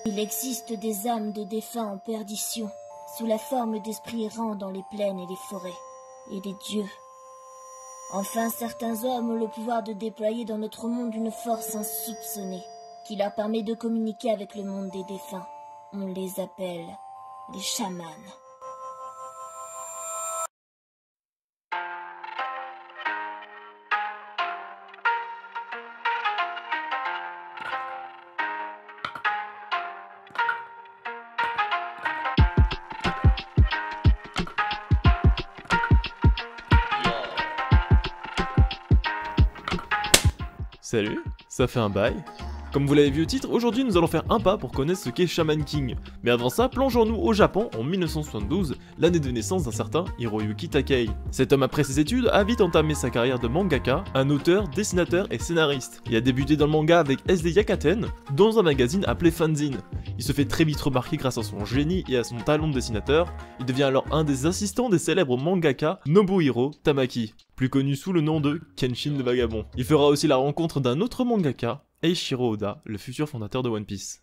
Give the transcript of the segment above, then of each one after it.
Il existe des âmes de défunts en perdition, sous la forme d'esprits errants dans les plaines et les forêts, et des dieux. Enfin, certains hommes ont le pouvoir de déployer dans notre monde une force insoupçonnée, qui leur permet de communiquer avec le monde des défunts. On les appelle les chamans. Salut, ça fait un bail. Comme vous l'avez vu au titre, aujourd'hui nous allons faire un pas pour connaître ce qu'est Shaman King. Mais avant ça, plongeons-nous au Japon en 1972, l'année de naissance d'un certain Hiroyuki Takei. Cet homme après ses études a vite entamé sa carrière de mangaka, un auteur, dessinateur et scénariste. Il a débuté dans le manga avec SD Yakaten, dans un magazine appelé Fanzine. Il se fait très vite remarquer grâce à son génie et à son talent de dessinateur. Il devient alors un des assistants des célèbres mangaka Nobuhiro Tamaki, plus connu sous le nom de Kenshin le Vagabond. Il fera aussi la rencontre d'un autre mangaka, Eiichiro Oda, le futur fondateur de One Piece.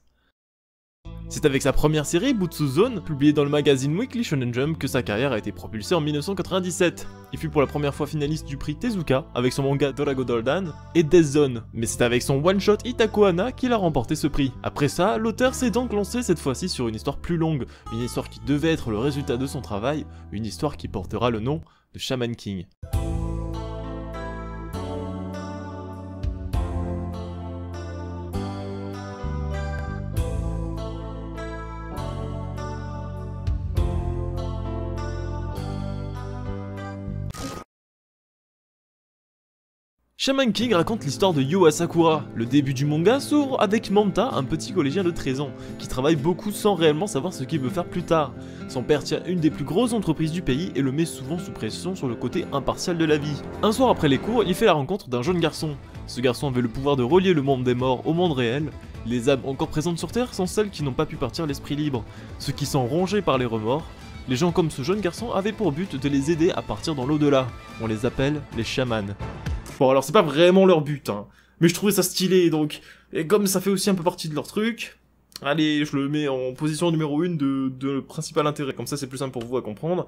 C'est avec sa première série, Butsu Zone, publiée dans le magazine Weekly Shonen Jump, que sa carrière a été propulsée en 1997. Il fut pour la première fois finaliste du prix Tezuka, avec son manga Dorago Doldan, et Death Zone, mais c'est avec son one-shot Itako Hana qu'il a remporté ce prix. Après ça, l'auteur s'est donc lancé cette fois-ci sur une histoire plus longue, une histoire qui devait être le résultat de son travail, une histoire qui portera le nom de Shaman King. Shaman King raconte l'histoire de Yo Asakura. Le début du manga s'ouvre avec Manta, un petit collégien de 13 ans, qui travaille beaucoup sans réellement savoir ce qu'il veut faire plus tard. Son père tient une des plus grosses entreprises du pays et le met souvent sous pression sur le côté impartial de la vie. Un soir après les cours, il fait la rencontre d'un jeune garçon. Ce garçon avait le pouvoir de relier le monde des morts au monde réel. Les âmes encore présentes sur Terre sont celles qui n'ont pas pu partir l'esprit libre, ceux qui sont rongés par les remords. Les gens comme ce jeune garçon avaient pour but de les aider à partir dans l'au-delà. On les appelle les chamans. Bon, alors c'est pas vraiment leur but, hein, mais je trouvais ça stylé, donc, et comme ça fait aussi un peu partie de leur truc, allez, je le mets en position numéro 1 de principal intérêt, comme ça c'est plus simple pour vous à comprendre,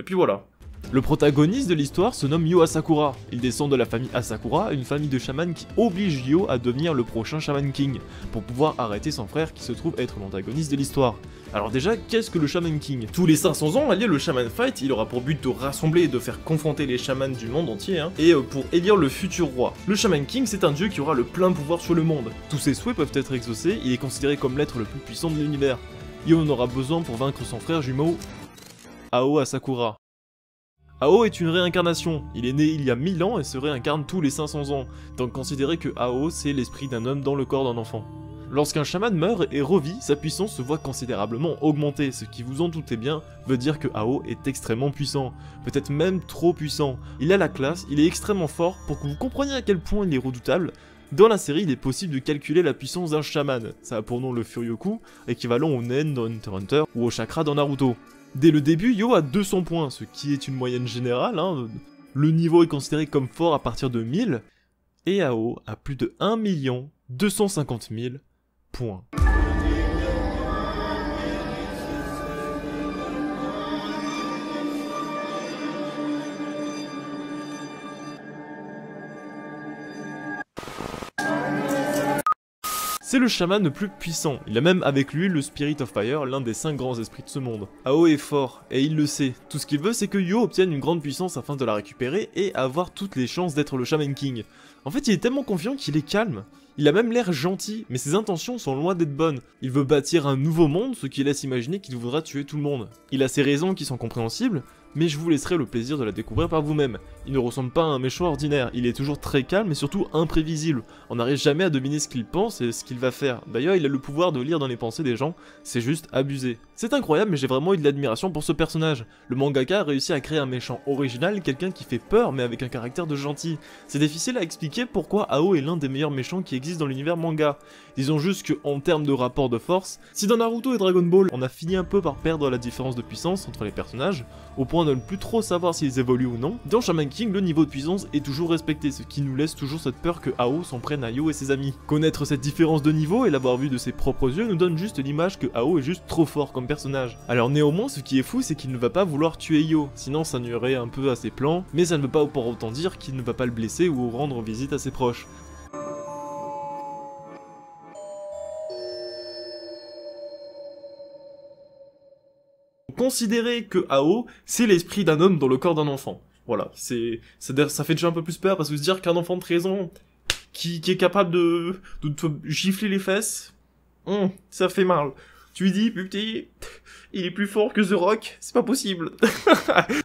et puis voilà. Le protagoniste de l'histoire se nomme Yo Asakura. Il descend de la famille Asakura, une famille de chamans qui oblige Yo à devenir le prochain Shaman King, pour pouvoir arrêter son frère qui se trouve être l'antagoniste de l'histoire. Alors déjà, qu'est-ce que le Shaman King? Tous les 500 ans, allié le Shaman Fight, il aura pour but de rassembler et de faire confronter les chamans du monde entier, et pour élire le futur roi. Le Shaman King, c'est un dieu qui aura le plein pouvoir sur le monde. Tous ses souhaits peuvent être exaucés, il est considéré comme l'être le plus puissant de l'univers. Yo en aura besoin pour vaincre son frère jumeau, Ao Asakura. Ao est une réincarnation, il est né il y a 1000 ans et se réincarne tous les 500 ans, donc considérez que Ao c'est l'esprit d'un homme dans le corps d'un enfant. Lorsqu'un chaman meurt et revit, sa puissance se voit considérablement augmenter, ce qui vous en doutez bien veut dire que Ao est extrêmement puissant, peut-être même trop puissant. Il a la classe, il est extrêmement fort, pour que vous compreniez à quel point il est redoutable. Dans la série, il est possible de calculer la puissance d'un chaman, ça a pour nom le Furyoku, équivalent au Nen dans Hunter x Hunter ou au Chakra dans Naruto. Dès le début, Yo a 200 points, ce qui est une moyenne générale, le niveau est considéré comme fort à partir de 1000, et Ao a plus de 1 250 000 points. C'est le chaman le plus puissant, il a même avec lui le Spirit of Fire, l'un des 5 grands esprits de ce monde. Ao est fort, et il le sait, tout ce qu'il veut c'est que Yo obtienne une grande puissance afin de la récupérer et avoir toutes les chances d'être le Shaman King. En fait il est tellement confiant qu'il est calme, il a même l'air gentil, mais ses intentions sont loin d'être bonnes. Il veut bâtir un nouveau monde, ce qui laisse imaginer qu'il voudra tuer tout le monde. Il a ses raisons qui sont compréhensibles, mais je vous laisserai le plaisir de la découvrir par vous-même. Il ne ressemble pas à un méchant ordinaire, il est toujours très calme et surtout imprévisible. On n'arrive jamais à deviner ce qu'il pense et ce qu'il va faire. D'ailleurs, il a le pouvoir de lire dans les pensées des gens, c'est juste abusé. C'est incroyable, mais j'ai vraiment eu de l'admiration pour ce personnage. Le mangaka a réussi à créer un méchant original, quelqu'un qui fait peur mais avec un caractère de gentil. C'est difficile à expliquer pourquoi Ao est l'un des meilleurs méchants qui existent dans l'univers manga. Disons juste qu'en termes de rapport de force, si dans Naruto et Dragon Ball, on a fini un peu par perdre la différence de puissance entre les personnages, au point point de ne plus trop savoir s'ils évoluent ou non, dans Shaman King, le niveau de puissance est toujours respecté, ce qui nous laisse toujours cette peur que Ao s'en prenne à Yo et ses amis. Connaître cette différence de niveau et l'avoir vu de ses propres yeux nous donne juste l'image que Ao est juste trop fort comme personnage. Alors néanmoins, ce qui est fou, c'est qu'il ne va pas vouloir tuer Yo, sinon ça nuirait un peu à ses plans, mais ça ne veut pas pour autant dire qu'il ne va pas le blesser ou rendre visite à ses proches. Considérer que Ao, c'est l'esprit d'un homme dans le corps d'un enfant. Voilà, ça fait déjà un peu plus peur, parce que se dire qu'un enfant de 13 ans qui est capable de te gifler les fesses, ça fait mal. Tu lui dis, putain, il est plus fort que The Rock, c'est pas possible.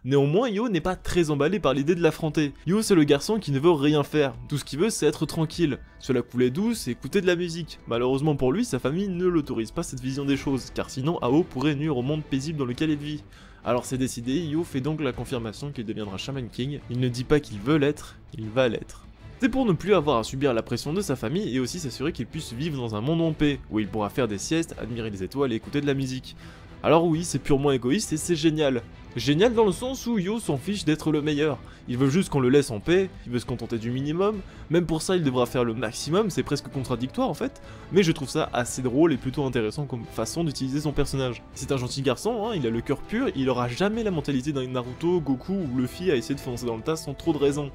Néanmoins, Yo n'est pas très emballé par l'idée de l'affronter. Yo, c'est le garçon qui ne veut rien faire. Tout ce qu'il veut, c'est être tranquille, se la couler douce et écouter de la musique. Malheureusement pour lui, sa famille ne l'autorise pas cette vision des choses, car sinon Ao pourrait nuire au monde paisible dans lequel il vit. Alors c'est décidé, Yo fait donc la confirmation qu'il deviendra Shaman King. Il ne dit pas qu'il veut l'être, il va l'être. C'est pour ne plus avoir à subir la pression de sa famille et aussi s'assurer qu'il puisse vivre dans un monde en paix, où il pourra faire des siestes, admirer les étoiles et écouter de la musique. Alors oui, c'est purement égoïste et c'est génial. Génial dans le sens où Yo s'en fiche d'être le meilleur. Il veut juste qu'on le laisse en paix, il veut se contenter du minimum, même pour ça il devra faire le maximum, c'est presque contradictoire en fait, mais je trouve ça assez drôle et plutôt intéressant comme façon d'utiliser son personnage. C'est un gentil garçon, hein, il a le cœur pur, il aura jamais la mentalité d'un Naruto, Goku ou Luffy à essayer de foncer dans le tas sans trop de raison.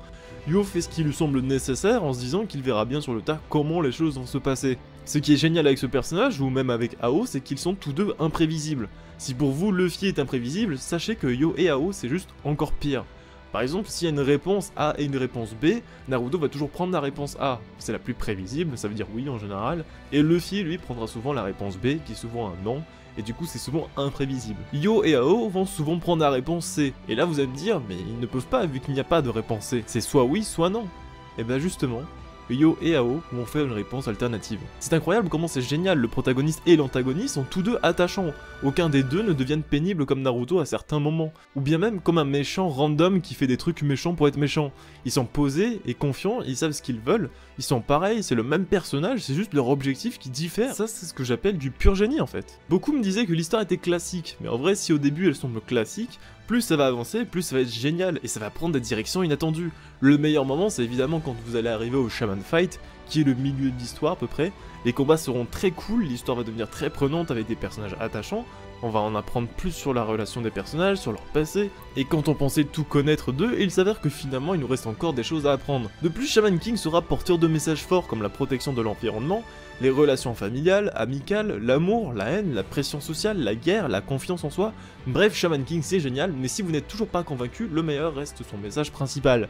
Yo fait ce qui lui semble nécessaire en se disant qu'il verra bien sur le tas comment les choses vont se passer. Ce qui est génial avec ce personnage, ou même avec Ao, c'est qu'ils sont tous deux imprévisibles. Si pour vous Luffy est imprévisible, sachez que Yo et Ao c'est juste encore pire. Par exemple, s'il y a une réponse A et une réponse B, Naruto va toujours prendre la réponse A, c'est la plus prévisible, ça veut dire oui en général, et Luffy lui prendra souvent la réponse B, qui est souvent un non, et du coup c'est souvent imprévisible. Yo et Ao vont souvent prendre la réponse C, et là vous allez me dire, mais ils ne peuvent pas vu qu'il n'y a pas de réponse C, c'est soit oui, soit non. Et ben justement, Yo et Ao vont faire une réponse alternative. C'est incroyable comment c'est génial, le protagoniste et l'antagoniste sont tous deux attachants. Aucun des deux ne devienne pénible comme Naruto à certains moments. Ou bien même comme un méchant random qui fait des trucs méchants pour être méchant. Ils sont posés et confiants, ils savent ce qu'ils veulent, ils sont pareils, c'est le même personnage, c'est juste leur objectif qui diffère. Ça c'est ce que j'appelle du pur génie en fait. Beaucoup me disaient que l'histoire était classique, mais en vrai si au début elle semble classique, plus ça va avancer, plus ça va être génial, et ça va prendre des directions inattendues. Le meilleur moment, c'est évidemment quand vous allez arriver au Shaman Fight, qui est le milieu de l'histoire à peu près. Les combats seront très cool, l'histoire va devenir très prenante avec des personnages attachants, on va en apprendre plus sur la relation des personnages, sur leur passé, et quand on pensait tout connaître d'eux, il s'avère que finalement il nous reste encore des choses à apprendre. De plus, Shaman King sera porteur de messages forts comme la protection de l'environnement, les relations familiales, amicales, l'amour, la haine, la pression sociale, la guerre, la confiance en soi. Bref, Shaman King c'est génial, mais si vous n'êtes toujours pas convaincu, le meilleur reste son message principal.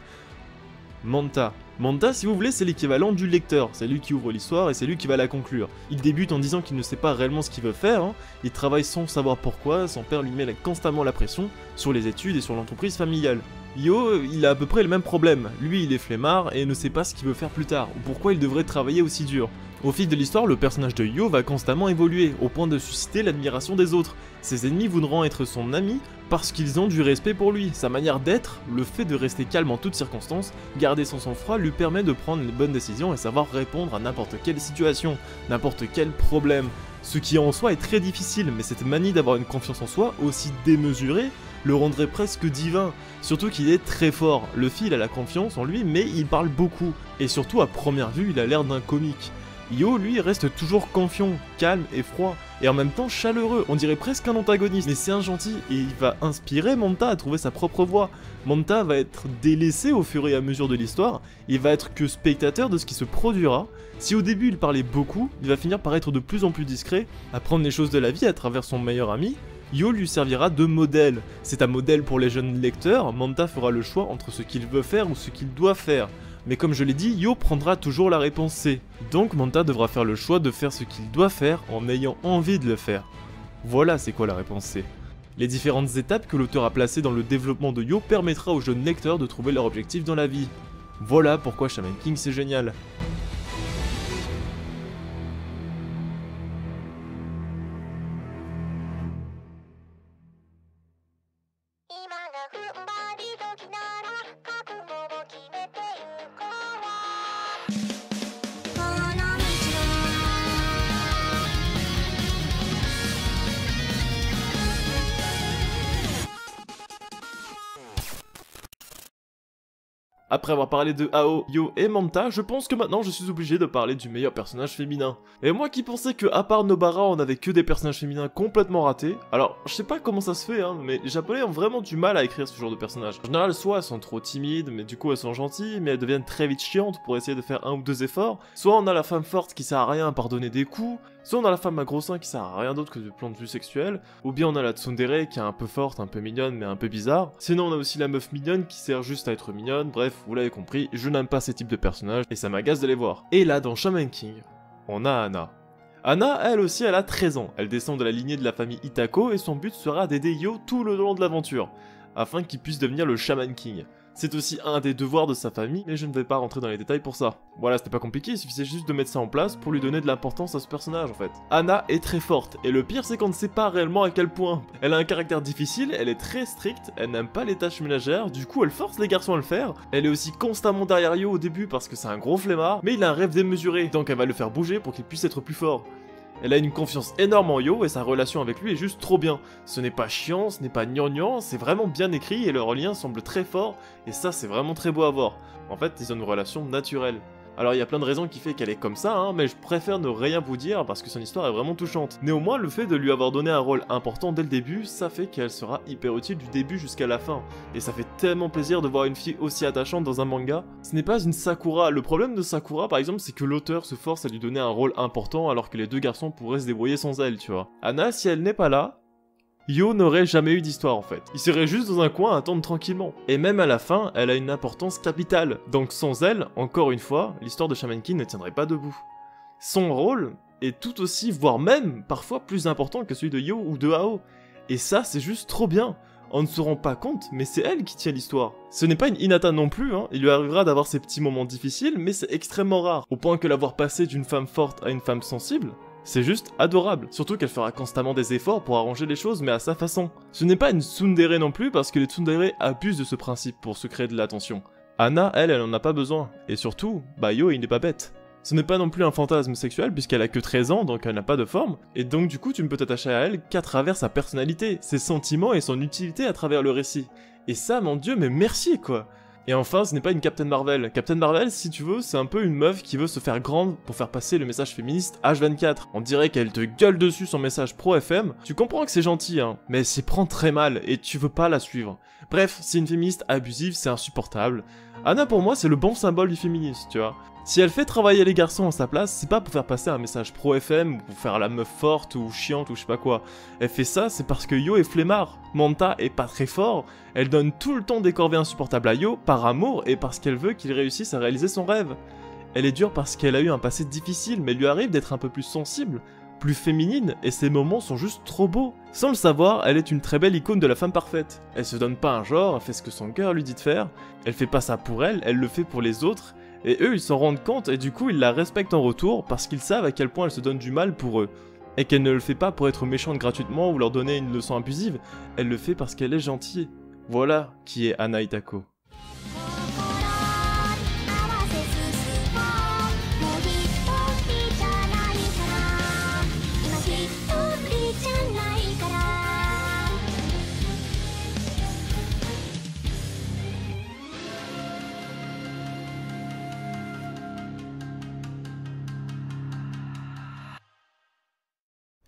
Manta. Manta, si vous voulez, c'est l'équivalent du lecteur, c'est lui qui ouvre l'histoire et c'est lui qui va la conclure. Il débute en disant qu'il ne sait pas réellement ce qu'il veut faire, hein. Il travaille sans savoir pourquoi, son père lui met constamment la pression sur les études et sur l'entreprise familiale. Yo, il a à peu près le même problème, lui il est flemmard et ne sait pas ce qu'il veut faire plus tard, ou pourquoi il devrait travailler aussi dur. Au fil de l'histoire, le personnage de Yo va constamment évoluer, au point de susciter l'admiration des autres. Ses ennemis voudront être son ami parce qu'ils ont du respect pour lui. Sa manière d'être, le fait de rester calme en toutes circonstances, garder son sang-froid lui permet de prendre les bonnes décisions et savoir répondre à n'importe quelle situation, n'importe quel problème. Ce qui en soi est très difficile, mais cette manie d'avoir une confiance en soi aussi démesurée le rendrait presque divin, surtout qu'il est très fort. Luffy il a la confiance en lui, mais il parle beaucoup, et surtout à première vue il a l'air d'un comique. Yo, lui, reste toujours confiant, calme et froid, et en même temps chaleureux, on dirait presque un antagoniste, mais c'est un gentil, et il va inspirer Manta à trouver sa propre voie. Manta va être délaissé au fur et à mesure de l'histoire, il va être que spectateur de ce qui se produira. Si au début il parlait beaucoup, il va finir par être de plus en plus discret, apprendre les choses de la vie à travers son meilleur ami. Yo lui servira de modèle, c'est un modèle pour les jeunes lecteurs, Manta fera le choix entre ce qu'il veut faire ou ce qu'il doit faire. Mais comme je l'ai dit, Yo prendra toujours la réponse C. Donc Manta devra faire le choix de faire ce qu'il doit faire en ayant envie de le faire. Voilà c'est quoi la réponse C. Les différentes étapes que l'auteur a placées dans le développement de Yo permettra aux jeunes lecteurs de trouver leur objectif dans la vie. Voilà pourquoi Shaman King c'est génial. Après avoir parlé de Ao, Yo et Manta, je pense que maintenant je suis obligé de parler du meilleur personnage féminin. Et moi qui pensais que à part Nobara on avait que des personnages féminins complètement ratés, alors je sais pas comment ça se fait hein, mais les japonais ont vraiment du mal à écrire ce genre de personnages. En général soit elles sont trop timides, mais du coup elles sont gentilles, mais elles deviennent très vite chiantes pour essayer de faire un ou deux efforts, soit on a la femme forte qui sert à rien à part donner des coups, soit on a la femme à gros seins qui sert à rien d'autre que du plan de vue sexuel, ou bien on a la tsundere qui est un peu forte, un peu mignonne mais un peu bizarre, sinon on a aussi la meuf mignonne qui sert juste à être mignonne, bref, vous l'avez compris, je n'aime pas ces types de personnages et ça m'agace de les voir. Et là dans Shaman King, on a Anna. Anna, elle aussi, elle a 13 ans, elle descend de la lignée de la famille Itako et son but sera d'aider Yo tout le long de l'aventure, afin qu'il puisse devenir le Shaman King. C'est aussi un des devoirs de sa famille, mais je ne vais pas rentrer dans les détails pour ça. Voilà, c'était pas compliqué, il suffisait juste de mettre ça en place pour lui donner de l'importance à ce personnage en fait. Anna est très forte, et le pire c'est qu'on ne sait pas réellement à quel point. Elle a un caractère difficile, elle est très stricte, elle n'aime pas les tâches ménagères, du coup elle force les garçons à le faire. Elle est aussi constamment derrière Yo au début parce que c'est un gros flemmard, mais il a un rêve démesuré, donc elle va le faire bouger pour qu'il puisse être plus fort. Elle a une confiance énorme en Yo et sa relation avec lui est juste trop bien. Ce n'est pas chiant, ce n'est pas gnangnan, c'est vraiment bien écrit et leur lien semble très fort et ça c'est vraiment très beau à voir. En fait, ils ont une relation naturelle. Alors il y a plein de raisons qui fait qu'elle est comme ça, hein, mais je préfère ne rien vous dire parce que son histoire est vraiment touchante. Néanmoins, le fait de lui avoir donné un rôle important dès le début, ça fait qu'elle sera hyper utile du début jusqu'à la fin. Et ça fait tellement plaisir de voir une fille aussi attachante dans un manga. Ce n'est pas une Sakura, le problème de Sakura par exemple c'est que l'auteur se force à lui donner un rôle important alors que les deux garçons pourraient se débrouiller sans elle, tu vois. Anna, si elle n'est pas là, Yo n'aurait jamais eu d'histoire en fait. Il serait juste dans un coin à attendre tranquillement. Et même à la fin, elle a une importance capitale. Donc sans elle, encore une fois, l'histoire de Shaman King ne tiendrait pas debout. Son rôle est tout aussi, voire même, parfois plus important que celui de Yo ou de Ao. Et ça, c'est juste trop bien. On ne se rend pas compte, mais c'est elle qui tient l'histoire. Ce n'est pas une Hinata non plus, hein. Il lui arrivera d'avoir ses petits moments difficiles, mais c'est extrêmement rare. Au point que l'avoir passé d'une femme forte à une femme sensible, c'est juste adorable, surtout qu'elle fera constamment des efforts pour arranger les choses mais à sa façon. Ce n'est pas une tsundere non plus parce que les tsundere abusent de ce principe pour se créer de l'attention. Anna, elle en a pas besoin, et surtout, Yo il n'est pas bête. Ce n'est pas non plus un fantasme sexuel puisqu'elle a que 13 ans donc elle n'a pas de forme, et donc du coup tu ne peux t'attacher à elle qu'à travers sa personnalité, ses sentiments et son utilité à travers le récit. Et ça mon dieu mais merci quoi. Et enfin, ce n'est pas une Captain Marvel. Captain Marvel, si tu veux, c'est un peu une meuf qui veut se faire grande pour faire passer le message féministe H24. On dirait qu'elle te gueule dessus son message pro-FM. Tu comprends que c'est gentil, hein, mais elle s'y prend très mal et tu veux pas la suivre. Bref, c'est une féministe abusive, c'est insupportable. Anna, pour moi, c'est le bon symbole du féminisme, tu vois. Si elle fait travailler les garçons à sa place, c'est pas pour faire passer un message pro-FM ou pour faire la meuf forte ou chiante ou je sais pas quoi. Elle fait ça, c'est parce que Yo est flemmard. Manta est pas très fort, elle donne tout le temps des corvées insupportables à Yo par amour et parce qu'elle veut qu'il réussisse à réaliser son rêve. Elle est dure parce qu'elle a eu un passé difficile, mais il lui arrive d'être un peu plus sensible, plus féminine, et ses moments sont juste trop beaux. Sans le savoir, elle est une très belle icône de la femme parfaite. Elle se donne pas un genre, elle fait ce que son cœur lui dit de faire, elle fait pas ça pour elle le fait pour les autres, et eux ils s'en rendent compte et du coup ils la respectent en retour parce qu'ils savent à quel point elle se donne du mal pour eux. Et qu'elle ne le fait pas pour être méchante gratuitement ou leur donner une leçon abusive, elle le fait parce qu'elle est gentille. Voilà qui est Anna Itako.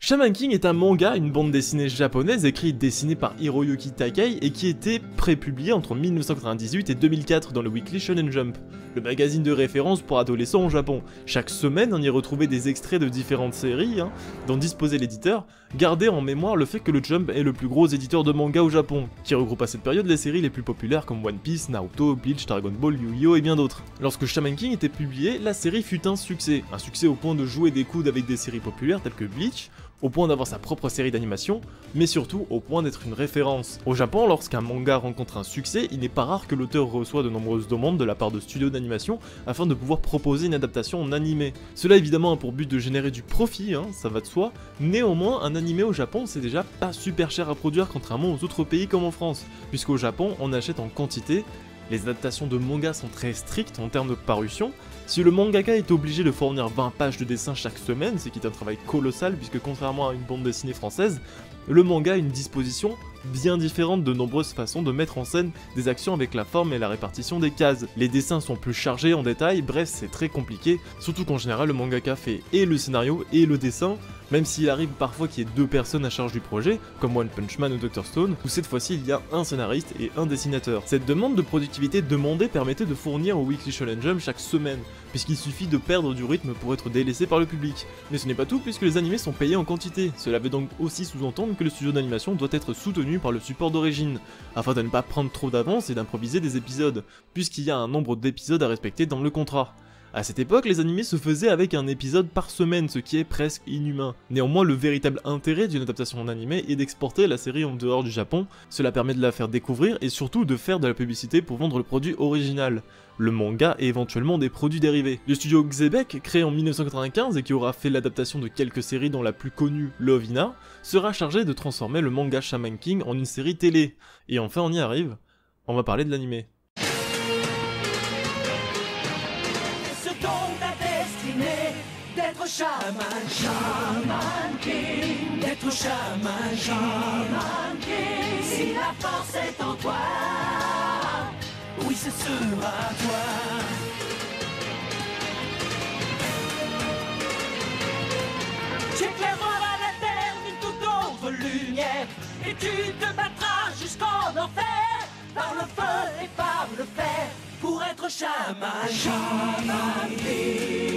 Shaman King est un manga, une bande dessinée japonaise écrite et dessinée par Hiroyuki Takei et qui était prépubliée entre 1998 et 2004 dans le Weekly Shonen Jump, le magazine de référence pour adolescents au Japon. Chaque semaine, on y retrouvait des extraits de différentes séries dont disposait l'éditeur. Gardez en mémoire le fait que le Jump est le plus gros éditeur de manga au Japon, qui regroupe à cette période les séries les plus populaires comme One Piece, Naruto, Bleach, Dragon Ball, Yu-Gi-Oh et bien d'autres. Lorsque Shaman King était publié, la série fut un succès au point de jouer des coudes avec des séries populaires telles que Bleach, au point d'avoir sa propre série d'animation, mais surtout au point d'être une référence. Au Japon, lorsqu'un manga rencontre un succès, il n'est pas rare que l'auteur reçoit de nombreuses demandes de la part de studios d'animation afin de pouvoir proposer une adaptation en animé. Cela évidemment a pour but de générer du profit, ça va de soi, néanmoins un animé au Japon c'est déjà pas super cher à produire contrairement aux autres pays comme en France, puisqu'au Japon on achète en quantité, les adaptations de manga sont très strictes en termes de parution. Si le mangaka est obligé de fournir 20 pages de dessin chaque semaine, ce qui est un travail colossal puisque contrairement à une bande dessinée française, le manga a une disposition bien différente de nombreuses façons de mettre en scène des actions avec la forme et la répartition des cases. Les dessins sont plus chargés en détails, bref c'est très compliqué, surtout qu'en général le mangaka fait et le scénario et le dessin, même s'il arrive parfois qu'il y ait 2 personnes à charge du projet, comme One Punch Man ou Dr Stone, où cette fois-ci il y a un scénariste et un dessinateur. Cette demande de productivité demandée permettait de fournir au Weekly Shonen Jump chaque semaine, puisqu'il suffit de perdre du rythme pour être délaissé par le public. Mais ce n'est pas tout puisque les animés sont payés en quantité, cela veut donc aussi sous-entendre que le studio d'animation doit être soutenu par le support d'origine, afin de ne pas prendre trop d'avance et d'improviser des épisodes, puisqu'il y a un nombre d'épisodes à respecter dans le contrat. À cette époque, les animés se faisaient avec un épisode par semaine, ce qui est presque inhumain. Néanmoins, le véritable intérêt d'une adaptation en animé est d'exporter la série en dehors du Japon, cela permet de la faire découvrir et surtout de faire de la publicité pour vendre le produit original, le manga et éventuellement des produits dérivés. Le studio Xebec, créé en 1995 et qui aura fait l'adaptation de quelques séries dont la plus connue, Love Hina, sera chargé de transformer le manga Shaman King en une série télé. Et enfin on y arrive, on va parler de l'animé. D'être Shaman, Shaman King, d'être Shaman, Shaman King. Si la force est en toi, oui ce sera toi. Tu éclaireras la terre d'une toute autre lumière, et tu te battras jusqu'en enfer, par le feu et par le fer, pour être Shaman, Shaman King.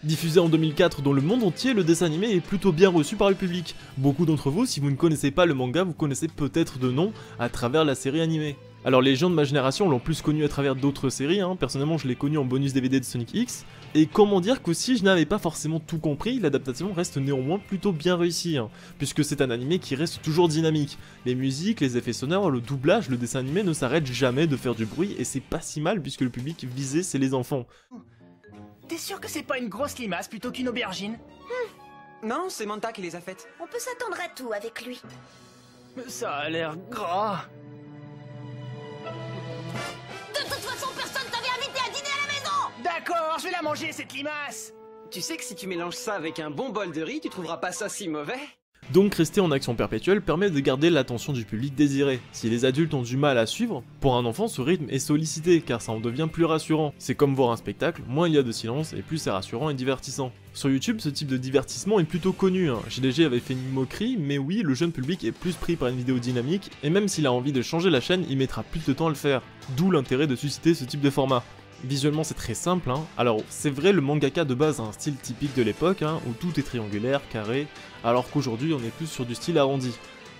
Diffusé en 2004 dans le monde entier, le dessin animé est plutôt bien reçu par le public. Beaucoup d'entre vous, si vous ne connaissez pas le manga, vous connaissez peut-être de nom à travers la série animée. Alors les gens de ma génération l'ont plus connu à travers d'autres séries, personnellement je l'ai connu en bonus DVD de Sonic X, et comment dire que si je n'avais pas forcément tout compris, l'adaptation reste néanmoins plutôt bien réussie, puisque c'est un animé qui reste toujours dynamique. Les musiques, les effets sonores, le doublage, le dessin animé ne s'arrête jamais de faire du bruit, et c'est pas si mal puisque le public visé c'est les enfants. T'es sûr que c'est pas une grosse limace plutôt qu'une aubergine? Non, c'est Manta qui les a faites. On peut s'attendre à tout avec lui. Ça a l'air gras. De toute façon, personne t'avait invité à dîner à la maison! D'accord, je vais la manger cette limace. Tu sais que si tu mélanges ça avec un bon bol de riz, tu trouveras pas ça si mauvais. Donc rester en action perpétuelle permet de garder l'attention du public désiré. Si les adultes ont du mal à suivre, pour un enfant ce rythme est sollicité car ça en devient plus rassurant. C'est comme voir un spectacle, moins il y a de silence et plus c'est rassurant et divertissant. Sur YouTube, ce type de divertissement est plutôt connu. GDG avait fait une moquerie, mais oui, le jeune public est plus pris par une vidéo dynamique et même s'il a envie de changer la chaîne, il mettra plus de temps à le faire. D'où l'intérêt de susciter ce type de format. Visuellement c'est très simple, alors c'est vrai le mangaka de base a un style typique de l'époque, où tout est triangulaire, carré, alors qu'aujourd'hui on est plus sur du style arrondi.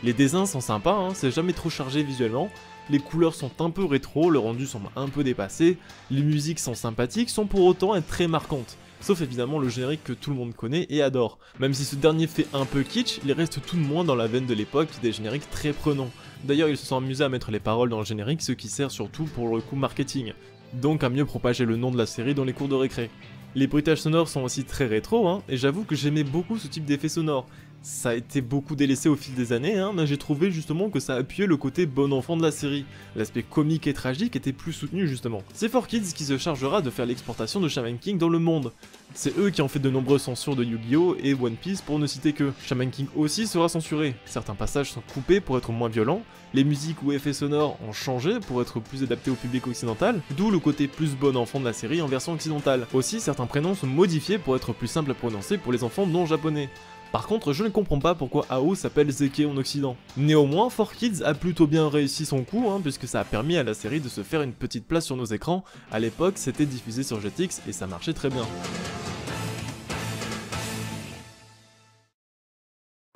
Les dessins sont sympas, c'est jamais trop chargé visuellement, les couleurs sont un peu rétro, le rendu semble un peu dépassé, les musiques sont sympathiques sans pour autant être très marquantes. Sauf évidemment le générique que tout le monde connaît et adore. Même si ce dernier fait un peu kitsch, il reste tout de moins dans la veine de l'époque des génériques très prenants. D'ailleurs ils se sont amusés à mettre les paroles dans le générique, ce qui sert surtout pour le coup marketing. Donc à mieux propager le nom de la série dans les cours de récré. Les bruitages sonores sont aussi très rétro, et j'avoue que j'aimais beaucoup ce type d'effet sonore. Ça a été beaucoup délaissé au fil des années, mais j'ai trouvé justement que ça appuyait le côté bon enfant de la série. L'aspect comique et tragique était plus soutenu justement. C'est 4Kids qui se chargera de faire l'exportation de Shaman King dans le monde. C'est eux qui ont fait de nombreuses censures de Yu-Gi-Oh! Et One Piece pour ne citer que. Shaman King aussi sera censuré, certains passages sont coupés pour être moins violents, les musiques ou effets sonores ont changé pour être plus adaptés au public occidental, d'où le côté plus bon enfant de la série en version occidentale. Aussi, certains prénoms sont modifiés pour être plus simples à prononcer pour les enfants non japonais. Par contre, je ne comprends pas pourquoi Ao s'appelle Zeke en occident. Néanmoins, 4Kids a plutôt bien réussi son coup, puisque ça a permis à la série de se faire une petite place sur nos écrans. À l'époque, c'était diffusé sur Jetix et ça marchait très bien.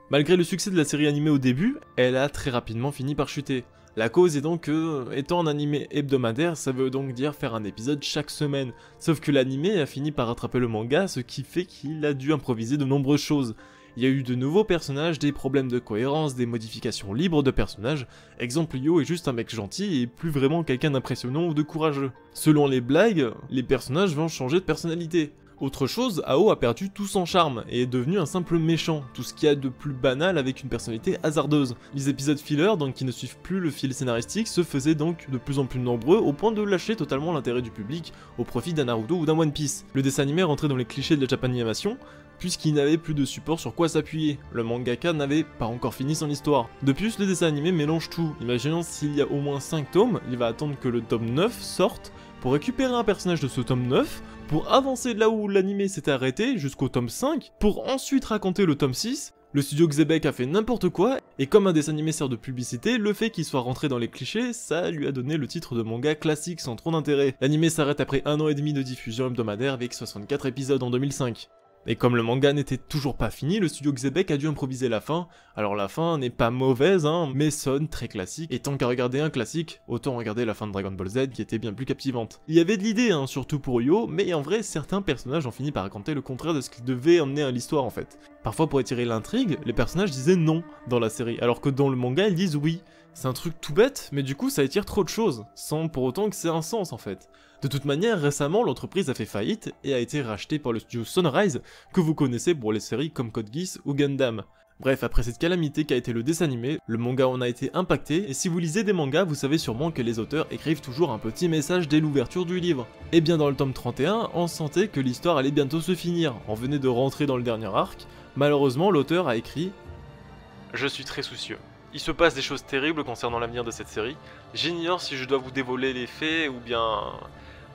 Malgré le succès de la série animée au début, elle a très rapidement fini par chuter. La cause est donc que, étant un animé hebdomadaire, ça veut donc dire faire un épisode chaque semaine. Sauf que l'animé a fini par rattraper le manga, ce qui fait qu'il a dû improviser de nombreuses choses. Il y a eu de nouveaux personnages, des problèmes de cohérence, des modifications libres de personnages. Exemple, Yo est juste un mec gentil et plus vraiment quelqu'un d'impressionnant ou de courageux. Selon les blagues, les personnages vont changer de personnalité. Autre chose, Ao a perdu tout son charme et est devenu un simple méchant, tout ce qu'il y a de plus banal avec une personnalité hasardeuse. Les épisodes filler, donc qui ne suivent plus le fil scénaristique, se faisaient donc de plus en plus nombreux au point de lâcher totalement l'intérêt du public au profit d'un Naruto ou d'un One Piece. Le dessin animé rentrait dans les clichés de la Japanimation, puisqu'il n'avait plus de support sur quoi s'appuyer. Le mangaka n'avait pas encore fini son histoire. De plus, le dessin animé mélange tout. Imaginons s'il y a au moins 5 tomes, il va attendre que le tome 9 sorte pour récupérer un personnage de ce tome 9, pour avancer de là où l'animé s'était arrêté jusqu'au tome 5, pour ensuite raconter le tome 6. Le studio Xebec a fait n'importe quoi, et comme un dessin animé sert de publicité, le fait qu'il soit rentré dans les clichés, ça lui a donné le titre de manga classique sans trop d'intérêt. L'animé s'arrête après 1 an et demi de diffusion hebdomadaire avec 64 épisodes en 2005. Et comme le manga n'était toujours pas fini, le studio Xebec a dû improviser la fin. Alors la fin n'est pas mauvaise, hein, mais sonne très classique. Et tant qu'à regarder un classique, autant regarder la fin de Dragon Ball Z qui était bien plus captivante. Il y avait de l'idée, hein, surtout pour Yo, mais en vrai, certains personnages ont fini par raconter le contraire de ce qu'ils devaient emmener à l'histoire en fait. Parfois pour étirer l'intrigue, les personnages disaient non dans la série, alors que dans le manga ils disent oui. C'est un truc tout bête, mais du coup ça étire trop de choses, sans pour autant que c'est un sens en fait. De toute manière, récemment, l'entreprise a fait faillite et a été rachetée par le studio Sunrise, que vous connaissez pour les séries comme Code Geass ou Gundam. Bref, après cette calamité qu'a été le dessin animé, le manga en a été impacté, et si vous lisez des mangas, vous savez sûrement que les auteurs écrivent toujours un petit message dès l'ouverture du livre. Et bien dans le tome 31, on sentait que l'histoire allait bientôt se finir, on venait de rentrer dans le dernier arc. Malheureusement, l'auteur a écrit « Je suis très soucieux. Il se passe des choses terribles concernant l'avenir de cette série. J'ignore si je dois vous dévoiler les faits ou bien...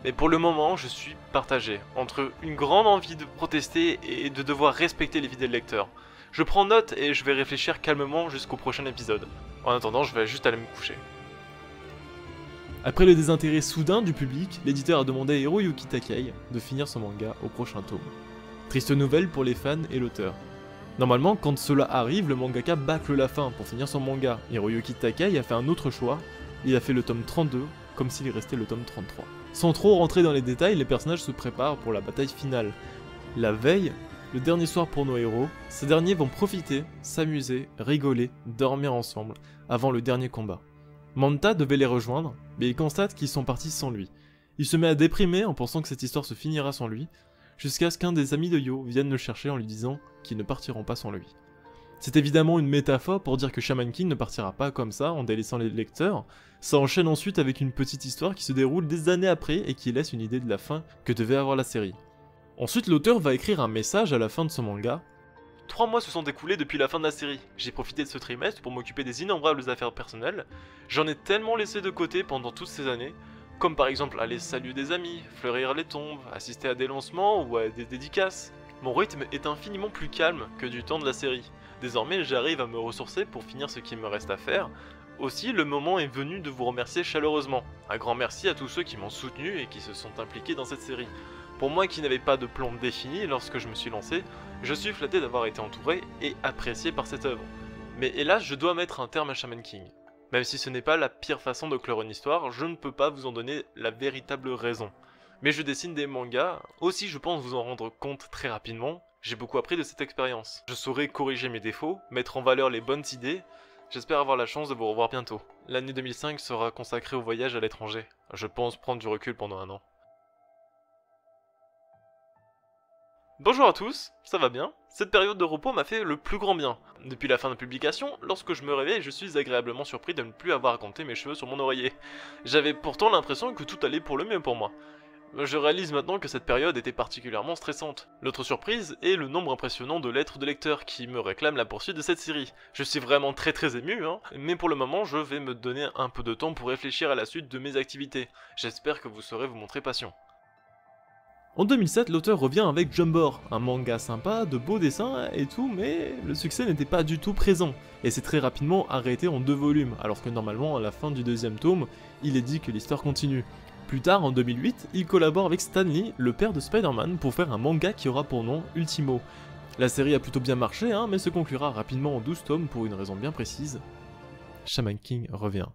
Mais pour le moment, je suis partagé entre une grande envie de protester et de devoir respecter les vies des lecteurs. Je prends note et je vais réfléchir calmement jusqu'au prochain épisode. En attendant, je vais juste aller me coucher. » Après le désintérêt soudain du public, l'éditeur a demandé à Hiroyuki Takei de finir son manga au prochain tome. Triste nouvelle pour les fans et l'auteur. Normalement, quand cela arrive, le mangaka bâcle la fin pour finir son manga. Hiroyuki Takei a fait un autre choix, il a fait le tome 32, comme s'il restait le tome 33. Sans trop rentrer dans les détails, les personnages se préparent pour la bataille finale. La veille, le dernier soir pour nos héros, ces derniers vont profiter, s'amuser, rigoler, dormir ensemble, avant le dernier combat. Manta devait les rejoindre, mais il constate qu'ils sont partis sans lui. Il se met à déprimer en pensant que cette histoire se finira sans lui, jusqu'à ce qu'un des amis de Yo vienne le chercher en lui disant qu'ils ne partiront pas sans lui. C'est évidemment une métaphore pour dire que Shaman King ne partira pas comme ça en délaissant les lecteurs. Ça enchaîne ensuite avec une petite histoire qui se déroule des années après et qui laisse une idée de la fin que devait avoir la série. Ensuite, l'auteur va écrire un message à la fin de son manga. 3 mois se sont écoulés depuis la fin de la série. J'ai profité de ce trimestre pour m'occuper des innombrables affaires personnelles. J'en ai tellement laissé de côté pendant toutes ces années, comme par exemple aller saluer des amis, fleurir les tombes, assister à des lancements ou à des dédicaces. Mon rythme est infiniment plus calme que du temps de la série. Désormais, j'arrive à me ressourcer pour finir ce qu'il me reste à faire. Aussi, le moment est venu de vous remercier chaleureusement. Un grand merci à tous ceux qui m'ont soutenu et qui se sont impliqués dans cette série. Pour moi qui n'avais pas de plan défini lorsque je me suis lancé, je suis flatté d'avoir été entouré et apprécié par cette œuvre. Mais hélas, je dois mettre un terme à Shaman King. Même si ce n'est pas la pire façon de clore une histoire, je ne peux pas vous en donner la véritable raison. Mais je dessine des mangas, aussi je pense vous en rendre compte très rapidement. J'ai beaucoup appris de cette expérience. Je saurai corriger mes défauts, mettre en valeur les bonnes idées. J'espère avoir la chance de vous revoir bientôt. L'année 2005 sera consacrée au voyage à l'étranger. Je pense prendre du recul pendant 1 an. Bonjour à tous, ça va bien? Cette période de repos m'a fait le plus grand bien. Depuis la fin de publication, lorsque je me réveille, je suis agréablement surpris de ne plus avoir à compter mes cheveux sur mon oreiller. J'avais pourtant l'impression que tout allait pour le mieux pour moi. Je réalise maintenant que cette période était particulièrement stressante. L'autre surprise est le nombre impressionnant de lettres de lecteurs qui me réclament la poursuite de cette série. Je suis vraiment très ému, hein, mais pour le moment je vais me donner un peu de temps pour réfléchir à la suite de mes activités. J'espère que vous saurez vous montrer patient. En 2007, l'auteur revient avec Jumbor, un manga sympa, de beaux dessins et tout, mais le succès n'était pas du tout présent, et c'est très rapidement arrêté en 2 volumes, alors que normalement à la fin du 2e tome, il est dit que l'histoire continue. Plus tard, en 2008, il collabore avec Stan Lee, le père de Spider-Man, pour faire un manga qui aura pour nom Ultimo. La série a plutôt bien marché, hein, mais se conclura rapidement en 12 tomes pour une raison bien précise. Shaman King revient.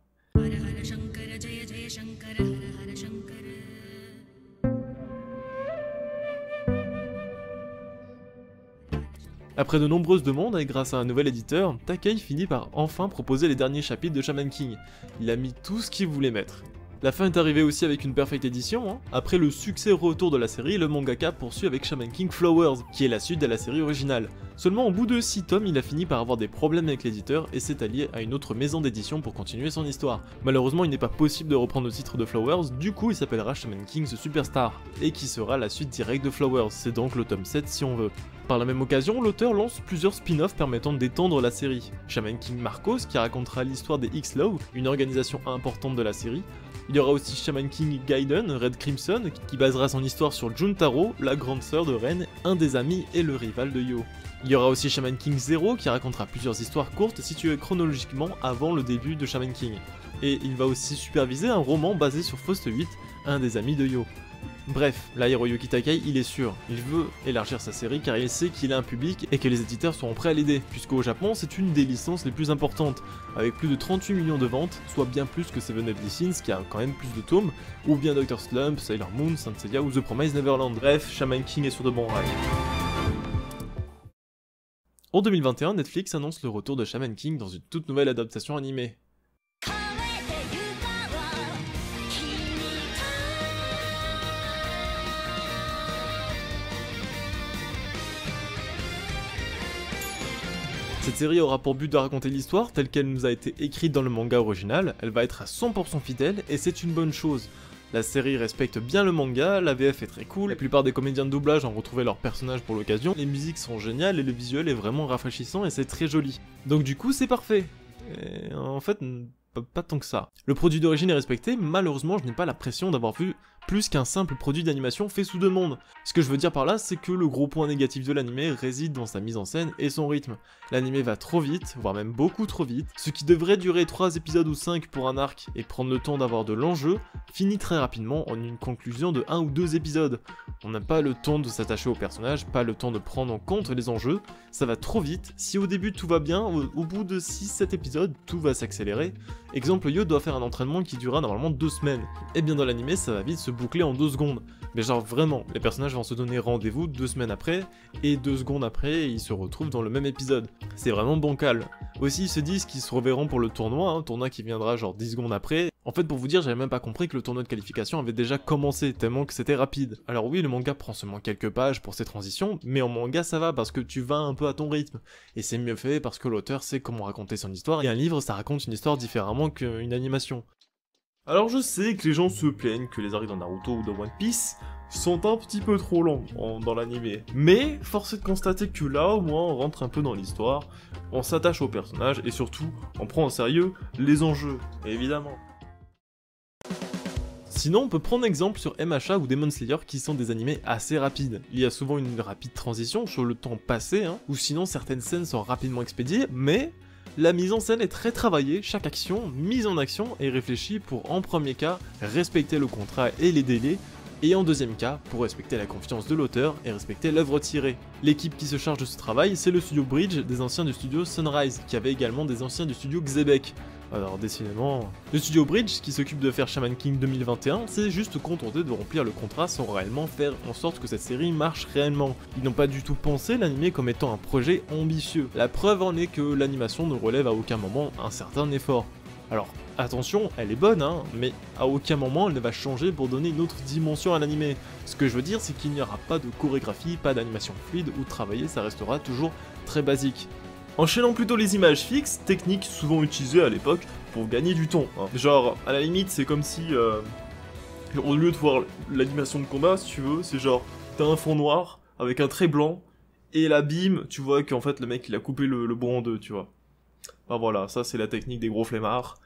Après de nombreuses demandes et grâce à un nouvel éditeur, Takei finit par enfin proposer les derniers chapitres de Shaman King. Il a mis tout ce qu'il voulait mettre. La fin est arrivée aussi avec une perfect édition, hein. Après le succès retour de la série, le mangaka poursuit avec Shaman King Flowers, qui est la suite de la série originale. Seulement au bout de 6 tomes, il a fini par avoir des problèmes avec l'éditeur et s'est allié à une autre maison d'édition pour continuer son histoire. Malheureusement, il n'est pas possible de reprendre le titre de Flowers, du coup il s'appellera Shaman King The Superstar, et qui sera la suite directe de Flowers, c'est donc le tome 7 si on veut. Par la même occasion, l'auteur lance plusieurs spin-offs permettant d'étendre la série. Shaman King Marcos qui racontera l'histoire des X-Law, une organisation importante de la série. Il y aura aussi Shaman King Gaiden, Red Crimson, qui basera son histoire sur Juntaro, la grande sœur de Ren, un des amis et le rival de Yo. Il y aura aussi Shaman King Zero qui racontera plusieurs histoires courtes situées chronologiquement avant le début de Shaman King. Et il va aussi superviser un roman basé sur Faust 8, un des amis de Yo. Bref, là Hiroyuki Takei il est sûr, il veut élargir sa série car il sait qu'il a un public et que les éditeurs seront prêts à l'aider, puisqu'au Japon c'est une des licences les plus importantes, avec plus de 38 millions de ventes, soit bien plus que Seven Deadly Sins qui a quand même plus de tomes, ou bien Dr. Slump, Sailor Moon, Saint Seiya ou The Promised Neverland. Bref, Shaman King est sur de bons rails. En 2021, Netflix annonce le retour de Shaman King dans une toute nouvelle adaptation animée. Cette série aura pour but de raconter l'histoire telle qu'elle nous a été écrite dans le manga original, elle va être à 100% fidèle et c'est une bonne chose. La série respecte bien le manga, la VF est très cool, la plupart des comédiens de doublage ont retrouvé leurs personnages pour l'occasion, les musiques sont géniales et le visuel est vraiment rafraîchissant et c'est très joli. Donc du coup c'est parfait. Et en fait, pas tant que ça. Le produit d'origine est respecté, malheureusement je n'ai pas la pression d'avoir vu plus qu'un simple produit d'animation fait sous demande. Ce que je veux dire par là, c'est que le gros point négatif de l'animé réside dans sa mise en scène et son rythme. L'animé va trop vite, voire même beaucoup trop vite, ce qui devrait durer 3 épisodes ou 5 pour un arc et prendre le temps d'avoir de l'enjeu, finit très rapidement en une conclusion de 1 ou 2 épisodes. On n'a pas le temps de s'attacher au personnage, pas le temps de prendre en compte les enjeux, ça va trop vite, si au début tout va bien, au bout de 6-7 épisodes, tout va s'accélérer. Exemple, Yo doit faire un entraînement qui durera normalement 2 semaines, et bien dans l'animé ça va vite se boucler en 2 secondes. Mais genre vraiment, les personnages vont se donner rendez-vous 2 semaines après, et 2 secondes après, ils se retrouvent dans le même épisode. C'est vraiment bancal. Aussi, ils se disent qu'ils se reverront pour le tournoi, un tournoi qui viendra genre 10 secondes après. En fait, pour vous dire, j'avais même pas compris que le tournoi de qualification avait déjà commencé, tellement que c'était rapide. Alors oui, le manga prend seulement quelques pages pour ses transitions, mais en manga ça va parce que tu vas un peu à ton rythme. Et c'est mieux fait parce que l'auteur sait comment raconter son histoire, et un livre ça raconte une histoire différemment qu'une animation. Alors je sais que les gens se plaignent que les arcs dans Naruto ou dans One Piece sont un petit peu trop longs dans l'animé. Mais force est de constater que là au moins on rentre un peu dans l'histoire, on s'attache aux personnages et surtout on prend au sérieux les enjeux, évidemment. Sinon on peut prendre exemple sur MHA ou Demon Slayer qui sont des animés assez rapides. Il y a souvent une rapide transition sur le temps passé, ou sinon certaines scènes sont rapidement expédiées, mais la mise en scène est très travaillée, chaque action, mise en action, est réfléchie pour en premier cas respecter le contrat et les délais, et en deuxième cas pour respecter la confiance de l'auteur et respecter l'œuvre tirée. L'équipe qui se charge de ce travail, c'est le studio Bridge des anciens du studio Sunrise, qui avait également des anciens du studio Xebec. Alors décidément, le studio Bridge qui s'occupe de faire Shaman King 2021 s'est juste contenté de remplir le contrat sans réellement faire en sorte que cette série marche réellement. Ils n'ont pas du tout pensé l'animé comme étant un projet ambitieux. La preuve en est que l'animation ne relève à aucun moment un certain effort. Alors attention, elle est bonne mais à aucun moment elle ne va changer pour donner une autre dimension à l'animé. Ce que je veux dire c'est qu'il n'y aura pas de chorégraphie, pas d'animation fluide ou travailler, ça restera toujours très basique. Enchaînant plutôt les images fixes, technique souvent utilisée à l'époque pour gagner du temps. Genre, à la limite, c'est comme si, au lieu de voir l'animation de combat, si tu veux, c'est genre, t'as un fond noir avec un trait blanc, et la bim, tu vois qu'en fait le mec il a coupé le bout en deux, tu vois. Bah voilà, ça c'est la technique des gros flemmards.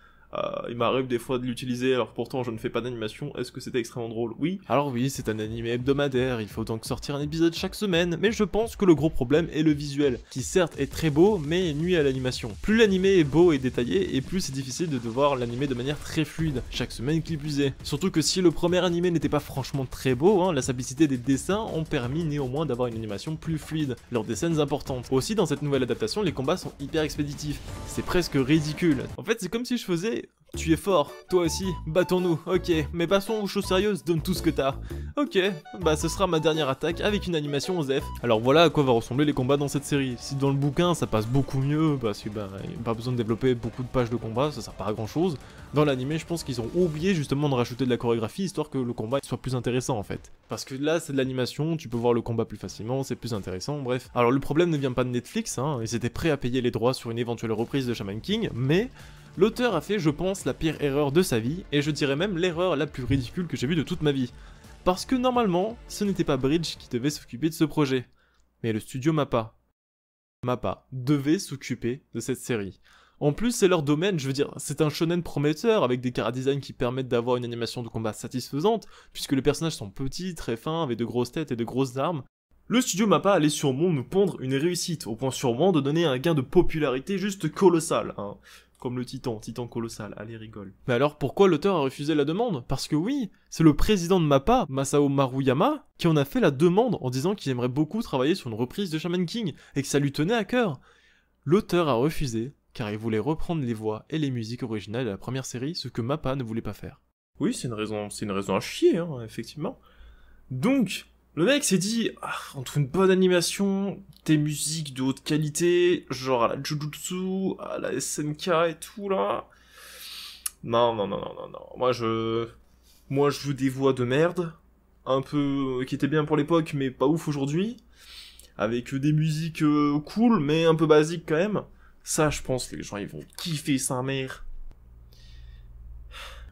Il m'arrive des fois de l'utiliser, alors pourtant je ne fais pas d'animation. Est-ce que c'était extrêmement drôle? Oui. Alors oui, c'est un animé hebdomadaire, il faut donc sortir un épisode chaque semaine, mais je pense que le gros problème est le visuel, qui certes est très beau, mais nuit à l'animation. Plus l'animé est beau et détaillé, et plus c'est difficile de voir l'animé de manière très fluide, chaque semaine qui plus est. Surtout que si le premier animé n'était pas franchement très beau, la simplicité des dessins ont permis néanmoins d'avoir une animation plus fluide, lors des scènes importantes. Aussi, dans cette nouvelle adaptation, les combats sont hyper expéditifs. C'est presque ridicule. En fait, c'est comme si je faisais: tu es fort, toi aussi, battons-nous, ok, mais passons aux choses sérieuses, donne tout ce que t'as. Ok, bah ce sera ma dernière attaque avec une animation OZEF. Alors voilà à quoi va ressembler les combats dans cette série. Si dans le bouquin ça passe beaucoup mieux, parce que bah, y a pas besoin de développer beaucoup de pages de combat, ça sert pas à grand chose. Dans l'anime, je pense qu'ils ont oublié justement de rajouter de la chorégraphie, histoire que le combat soit plus intéressant en fait. Parce que là, c'est de l'animation, tu peux voir le combat plus facilement, c'est plus intéressant, bref. Alors le problème ne vient pas de Netflix, hein, ils étaient prêts à payer les droits sur une éventuelle reprise de Shaman King, mais l'auteur a fait, je pense, la pire erreur de sa vie, et je dirais même l'erreur la plus ridicule que j'ai vue de toute ma vie. Parce que normalement, ce n'était pas Bridge qui devait s'occuper de ce projet, mais le studio MAPPA devait s'occuper de cette série. En plus, c'est leur domaine, je veux dire, c'est un shonen prometteur avec des chara-design qui permettent d'avoir une animation de combat satisfaisante, puisque les personnages sont petits, très fins, avec de grosses têtes et de grosses armes. Le studio MAPPA allait sûrement nous pondre une réussite, au point sûrement de donner un gain de popularité juste colossal, hein. Comme le Titan colossal, allez rigole. Mais alors pourquoi l'auteur a refusé la demande? Parce que oui, c'est le président de MAPPA, Masao Maruyama, qui en a fait la demande en disant qu'il aimerait beaucoup travailler sur une reprise de Shaman King, et que ça lui tenait à cœur. L'auteur a refusé, car il voulait reprendre les voix et les musiques originales de la première série, ce que MAPPA ne voulait pas faire. Oui, c'est une raison à chier, hein, effectivement. Donc, le mec s'est dit, entre une bonne animation, des musiques de haute qualité, genre à la Jujutsu, à la SNK et tout, là... Non. Moi, je veux des voix de merde, un peu... qui étaient bien pour l'époque, mais pas ouf aujourd'hui, avec des musiques cool, mais un peu basiques quand même. Ça, je pense que les gens, ils vont kiffer sa mère.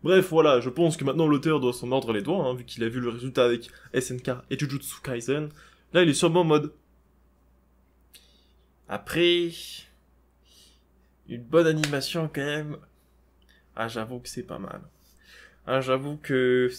Bref, voilà, je pense que maintenant l'auteur doit s'en mordre les doigts, hein, vu qu'il a vu le résultat avec SNK et Jujutsu Kaisen. Là, il est sûrement en mode... Après... Une bonne animation, quand même... Ah, j'avoue que c'est pas mal. Ah, j'avoue que...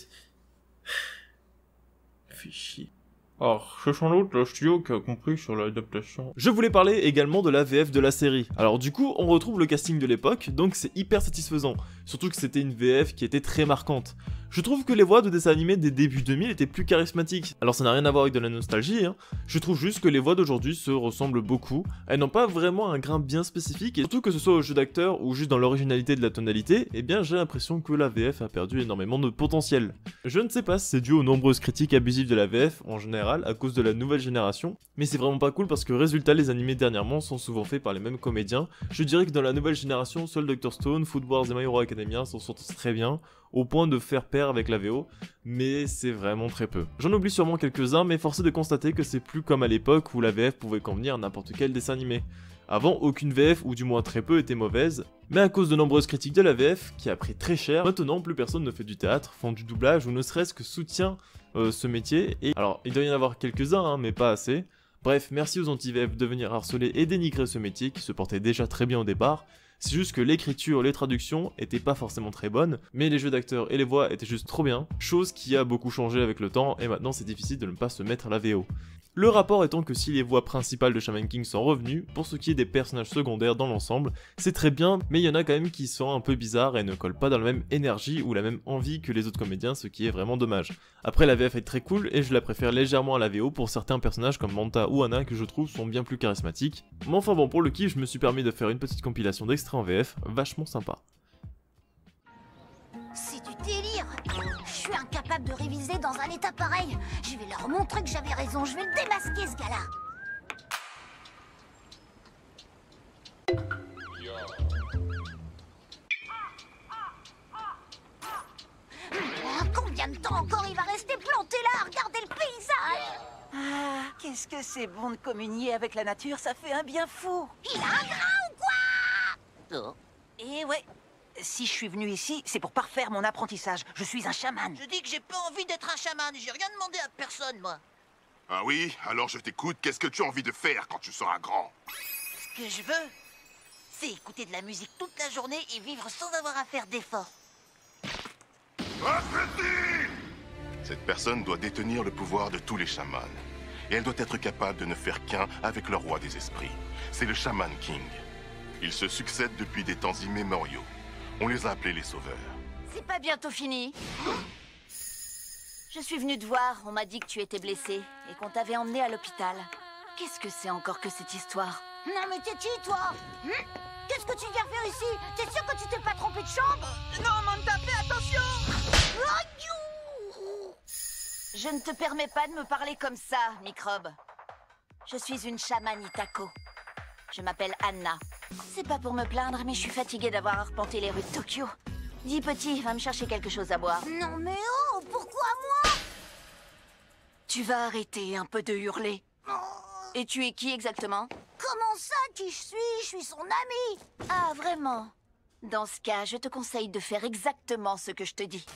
Fait chier. Alors, c'est sans doute le studio qui a compris sur l'adaptation. Je voulais parler également de la VF de la série. Alors du coup, on retrouve le casting de l'époque, donc c'est hyper satisfaisant. Surtout que c'était une VF qui était très marquante. Je trouve que les voix de dessins animés des débuts 2000 étaient plus charismatiques. Alors ça n'a rien à voir avec de la nostalgie, hein. Je trouve juste que les voix d'aujourd'hui se ressemblent beaucoup. Elles n'ont pas vraiment un grain bien spécifique, et surtout que ce soit au jeu d'acteur ou juste dans l'originalité de la tonalité, eh bien j'ai l'impression que la VF a perdu énormément de potentiel. Je ne sais pas si c'est dû aux nombreuses critiques abusives de la VF en général à cause de la nouvelle génération, mais c'est vraiment pas cool parce que résultat les animés dernièrement sont souvent faits par les mêmes comédiens. Je dirais que dans la nouvelle génération, seul Dr Stone, Food Wars et My Hero Academia s'en sortent très bien, au point de faire pair avec la VO, mais c'est vraiment très peu. J'en oublie sûrement quelques-uns, mais force est de constater que c'est plus comme à l'époque où la VF pouvait convenir à n'importe quel dessin animé. Avant, aucune VF, ou du moins très peu, était mauvaise, mais à cause de nombreuses critiques de la VF, qui a pris très cher, maintenant plus personne ne fait du théâtre, font du doublage ou ne serait-ce que soutient ce métier, et alors il doit y en avoir quelques-uns, hein, mais pas assez. Bref, merci aux anti-VF de venir harceler et dénigrer ce métier qui se portait déjà très bien au départ. C'est juste que l'écriture, les traductions étaient pas forcément très bonnes, mais les jeux d'acteurs et les voix étaient juste trop bien, chose qui a beaucoup changé avec le temps, et maintenant c'est difficile de ne pas se mettre à la VO. Le rapport étant que si les voix principales de Shaman King sont revenues, pour ce qui est des personnages secondaires dans l'ensemble, c'est très bien, mais il y en a quand même qui sont un peu bizarres et ne collent pas dans la même énergie ou la même envie que les autres comédiens, ce qui est vraiment dommage. Après, la VF est très cool et je la préfère légèrement à la VO pour certains personnages comme Manta ou Anna que je trouve sont bien plus charismatiques. Mais enfin bon, pour le kiff, je me suis permis de faire une petite compilation d'extraits en VF, vachement sympa. C'est du délire. Je suis incapable de réviser dans un état pareil. Je vais leur montrer que j'avais raison. Je vais le démasquer, ce gars-là. Combien de temps encore il va rester planté là à regarder le paysage? Ah, qu'est-ce que c'est bon de communier avec la nature, ça fait un bien fou. Il a un grain ou quoi? Oh. Et ouais, si je suis venu ici, c'est pour parfaire mon apprentissage. Je suis un chaman. Je dis que j'ai pas envie d'être un chaman. J'ai rien demandé à personne, moi. Ah oui? Alors je t'écoute. Qu'est-ce que tu as envie de faire quand tu seras grand? Ce que je veux, c'est écouter de la musique toute la journée et vivre sans avoir à faire d'efforts. Appétit! Cette personne doit détenir le pouvoir de tous les chamans. Et elle doit être capable de ne faire qu'un avec le roi des esprits. C'est le Shaman King. Ils se succèdent depuis des temps immémoriaux. On les a appelés les sauveurs. C'est pas bientôt fini? Je suis venue te voir, on m'a dit que tu étais blessé et qu'on t'avait emmené à l'hôpital. Qu'est-ce que c'est encore que cette histoire? Non mais t'es qui, toi? Qu'est-ce que tu viens faire ici? T'es sûr que tu t'es pas trompé de chambre? Non, Manta, fais attention! Je ne te permets pas de me parler comme ça, microbe. Je suis une chamane Itako. Je m'appelle Anna. C'est pas pour me plaindre, mais je suis fatiguée d'avoir arpenté les rues de Tokyo. Dis petit, va me chercher quelque chose à boire. Non mais oh, pourquoi moi? Tu vas arrêter un peu de hurler. Oh. Et tu es qui exactement? Comment ça, qui je suis? Je suis son ami. Ah, vraiment? Dans ce cas, je te conseille de faire exactement ce que je te dis.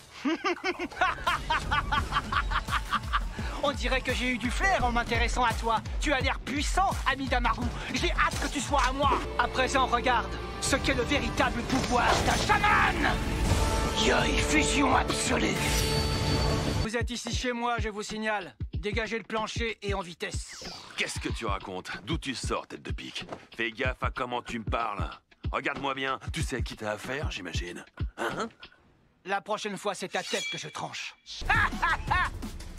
On dirait que j'ai eu du flair en m'intéressant à toi. Tu as l'air puissant, ami d'Amaru. J'ai hâte que tu sois à moi. À présent, regarde ce qu'est le véritable pouvoir d'un chaman. Yoi, fusion absolue. Vous êtes ici chez moi, je vous signale. Dégagez le plancher et en vitesse. Qu'est-ce que tu racontes? D'où tu sors, tête de pique? Fais gaffe à comment tu me parles. Regarde-moi bien, tu sais à qui t'as affaire, j'imagine. Hein? La prochaine fois, c'est ta tête que je tranche.